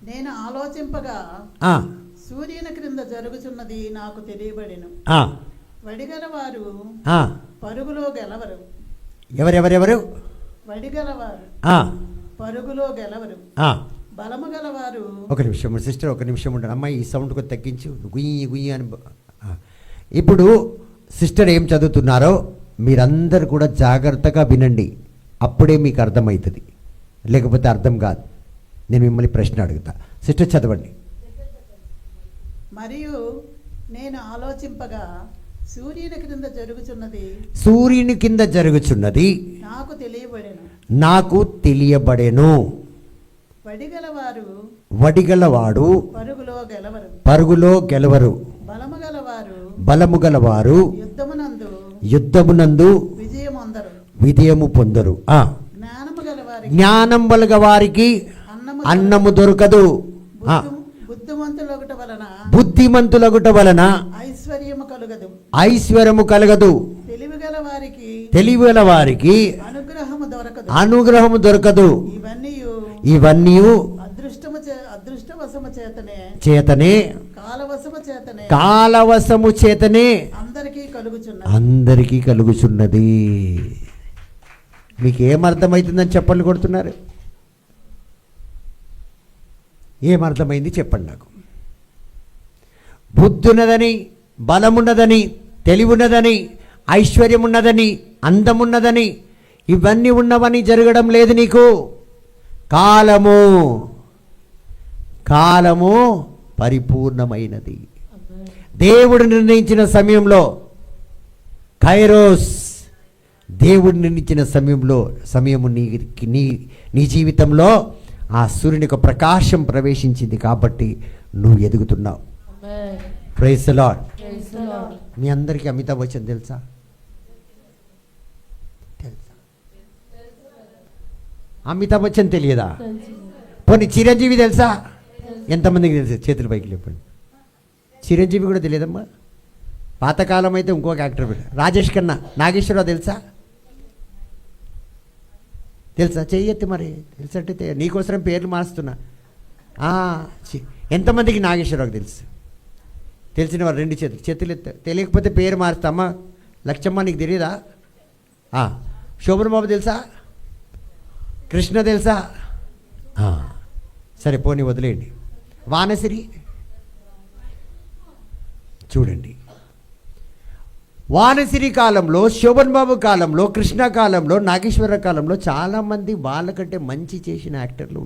నేను ఆలోచింపగా సూర్యుని క్రింద జరుగుచున్నది నాకు తెలియబడెను. వడిగల వారు పరుగులో గెలవరు. ఎవరెవరెవరు? వడిగలవారు పరుగులో గెలవరు. బలము గలవారు. ఒక నిమిషం సిస్టర్, ఒక నిమిషం ఉంటాను. అమ్మాయి ఈ సౌండ్ కొద్ది తగ్గించు. గుయ్యి గుయ్యి అని. ఇప్పుడు సిస్టర్ ఏం చదువుతున్నారో మీరందరూ కూడా జాగ్రత్తగా వినండి. అప్పుడే మీకు అర్థమవుతుంది, లేకపోతే అర్థం కాదు. నేను మిమ్మల్ని ప్రశ్న అడుగుతా. సిస్టర్ చదవండి. మరియు నేను ఆలోచింపగా సూర్యుని క్రింద జరుగుచున్నది నాకు తెలియబడెను. వడిగలవాడు పరుగులో గెలవరు. బలము గలవారు యుద్ధమునందు విజయము పొందరు. జ్ఞానం బలగ వారికి అన్నము దొరకదు. బుద్ధిమంతులగుట వలన ఐశ్వర్యము కలగదు. తెలివిగల వారికి అనుగ్రహము దొరకదు. ఇవన్నీ చేతనే కాలవశము చేతనే అందరికీ కలుగుచున్నది. మీకు ఏమర్థమవుతుందని చెప్పండి కొడుతున్నారు. ఏమర్థమైంది చెప్పండి నాకు. బుద్ధి ఉన్నదని, బలమున్నదని, తెలివున్నదని, ఐశ్వర్యం ఉన్నదని, అందమున్నదని, ఇవన్నీ ఉన్నవని జరగడం లేదు నీకు. కాలము పరిపూర్ణమైనది. దేవుడు నిర్ణయించిన సమయంలో, కైరోస్, దేవుడు నిర్ణయించిన సమయము నీ జీవితంలో ఆ సూర్యుని యొక్క ప్రకాశం ప్రవేశించింది కాబట్టి నువ్వు ఎదుగుతున్నావు. Praise the Lord. మీ అందరికీ అమితాబ్ బచ్చన్ తెలుసా? అమితాబ్ బచ్చన్ తెలియదా? పోనీ చిరంజీవి తెలుసా? ఎంతమందికి తెలుసు? చేతులు పైకి లేపండి. చిరంజీవి కూడా తెలియదమ్మా. పాతకాలం అయితే ఇంకొక యాక్టర్ రాజేష్ ఖన్నా, నాగేశ్వరరావు తెలుసా? చెయ్యెత్తి మరి. తెలుసంటే నీకోసం పేర్లు మారుస్తున్నా. ఎంతమందికి నాగేశ్వరరావు తెలుసు? తెలిసిన వారు రెండు చేతులు ఎత్త. తెలియకపోతే పేరు మారుస్తామా? లక్ష్మమ్మ నీకు తెలియదా? శోభన్ బాబు తెలుసా? కృష్ణ తెలుసా? సరే పోనీ వదిలేయండి. వానసిరి చూడండి. వానసిరి కాలంలో, శోభన్ బాబు కాలంలో, కృష్ణ కాలంలో, నాగేశ్వర కాలంలో చాలామంది వాళ్ళకంటే మంచి చేసిన యాక్టర్లు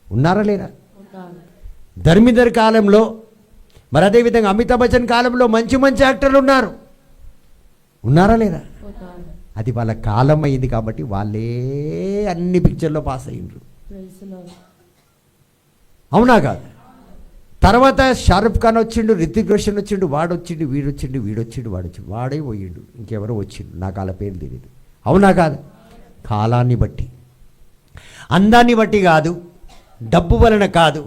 ఉన్నారా లేరా? ధర్మేందర్ కాలంలో, మరి అదేవిధంగా అమితాబ్ బచ్చన్ కాలంలో మంచి యాక్టర్లు ఉన్నారా లేరా? అది వాళ్ళ కాలం అయింది కాబట్టి వాళ్ళే అన్ని పిక్చర్లో పాస్ అయ్యిండ్రు. అవునా కాదు? తర్వాత షారుఖ్ ఖాన్ వచ్చిండు, రితిక్ రోషన్ వచ్చిండు, వాడొచ్చిండు, వీడొచ్చిండు, వాడే పోయిండు, ఇంకెవరో వచ్చిండు, నాకు వాళ్ళ పేరు తెలియదు. అవునా కాదు? కాలాన్ని బట్టి, అందాన్ని బట్టి కాదు, డబ్బు వలన కాదు,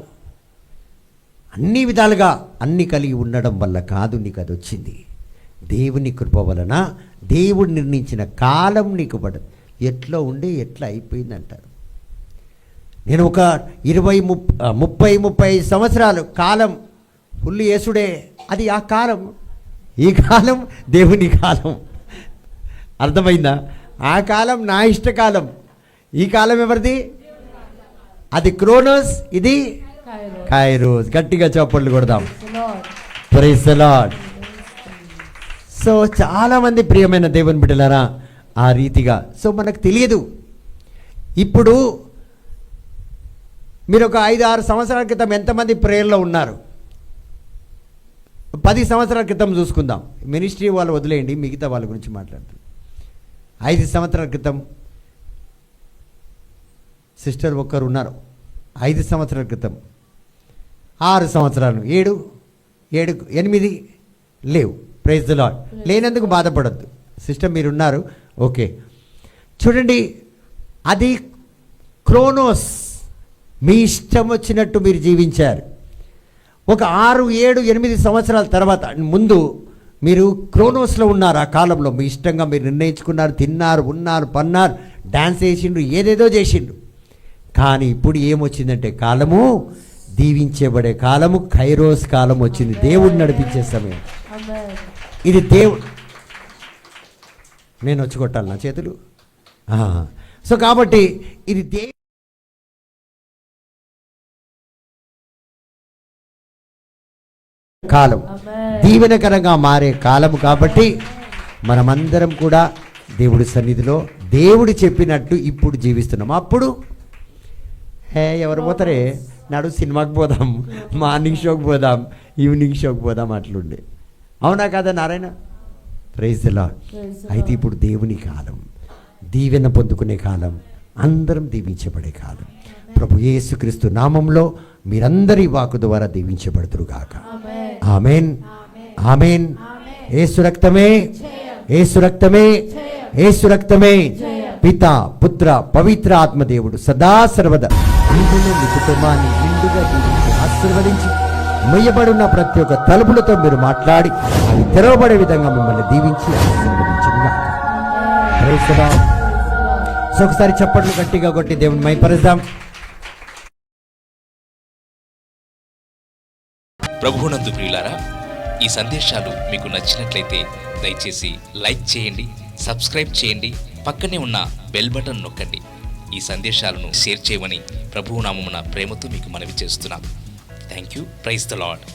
అన్ని విధాలుగా అన్ని కలిగి ఉండడం వల్ల కాదు నీకు అది వచ్చింది. దేవుని కృప వలన, దేవుడు నిర్ణయించిన కాలం నీకు పడదు. ఎట్లా ఉండి ఎట్లా అయిపోయింది అంటారు. నేను ఒక 20-30-35 సంవత్సరాలు కాలం ఫుల్ యేసుడే. అది ఆ కాలం. ఈ కాలం దేవుని కాలం. అర్థమైందా? ఆ కాలం నా ఇష్టకాలం. ఈ కాలం ఎవరిది? అది క్రోనోస్, ఇది కైరోస్. కైరోస్. గట్టిగా చప్పట్లు కొడదాం. Praise the Lord. Praise the Lord. So చాలామంది ప్రియమైన దేవుని బిడ్డలారా ఆ రీతిగా సో మనకు తెలియదు. ఇప్పుడు మీరు ఒక 5-6 సంవత్సరాల క్రితం ఎంతమంది ప్రేయర్లో ఉన్నారు? 10 సంవత్సరాల క్రితం చూసుకుందాం. మినిస్ట్రీ వాళ్ళు వదిలేయండి, మిగతా వాళ్ళ గురించి మాట్లాడుతాం. 5 సంవత్సరాల క్రితం సిస్టర్ ఒక్కరు ఉన్నారు. 5 సంవత్సరాల క్రితం 6 సంవత్సరాలు 7 8 లేవు. Praise the Lord. లేనందుకు బాధపడద్దు సిస్టర్, మీరు ఉన్నారు. ఓకే, చూడండి, అది క్రోనోస్. మీ ఇష్టం వచ్చినట్టు మీరు జీవించారు. ఒక 6, 7, 8 సంవత్సరాల తర్వాత ముందు మీరు క్రోనోస్లో ఉన్నారు. ఆ కాలంలో మీ ఇష్టంగా మీరు నిర్ణయించుకున్నారు, తిన్నారు, ఉన్నారు, పన్నారు, డ్యాన్స్ చేసిండ్రు, ఏదేదో చేసిండ్రు. కానీ ఇప్పుడు ఏమొచ్చిందంటే కాలము దీవించబడే కాలము, కైరోస్ కాలం వచ్చింది. దేవుడు నడిపించే సమయం Amen. ఇది. దేవుడు నేను వచ్చి కొట్టాలి నా చేతులు. సో కాబట్టి ఇది కాలం, Amen. దీవెనకరంగా మారే కాలము. కాబట్టి మనమందరం కూడా దేవుడి సన్నిధిలో దేవుడు చెప్పినట్టు ఇప్పుడు జీవిస్తున్నాం. అప్పుడు ఎవరు పోతారే, నాడు సినిమాకి పోదాం, మార్నింగ్ షోకి పోదాం, ఈవినింగ్ షోకి పోదాం, అట్లుండే. అవునా కదా Narayana? Praise the Lord. Praise the అయితే ఇప్పుడు దేవుని కాలం, దీవెన పొందుకునే కాలం, అందరం దీవించబడే కాలం. ప్రభు యేసుక్రీస్తు నామంలో మీరందరి వాకు ద్వారా దీవించబడుతురుగాక. Amen. ఆమేన్, ఆమేన్. యేసు రక్తమే, యేసు రక్తమే, యేసు రక్తమే. పిత, పుత్ర, పవిత్ర ఆత్మదేవుడు సదా సర్వదా నిన్ను, నీ కుటుంబాన్ని నిండుగా దీవించి ఆశీర్వదించి మొయ్యబడున్న ప్రతి ఒక్క తలుపులతో మీరు మాట్లాడి అవి తెరవబడే విధంగా మిమ్మల్ని దీవించి ఆశీర్వదించునుగాక. Praise the Lord. సో ఒకసారి చప్పట్లు గట్టిగా కొట్టి దేవుని మైపరుద్దాం. ప్రభువునందు ప్రియులారా, ఈ సందేశాలు మీకు నచ్చినట్లయితే దయచేసి లైక్ చేయండి, సబ్స్క్రైబ్ చేయండి, పక్కనే ఉన్న బెల్ బటన్ నొక్కండి. ఈ సందేశాలను షేర్ చేయమని ప్రభువు నామమున ప్రేమతో మీకు మనవి చేస్తున్నాం. Thank you. Praise the lord.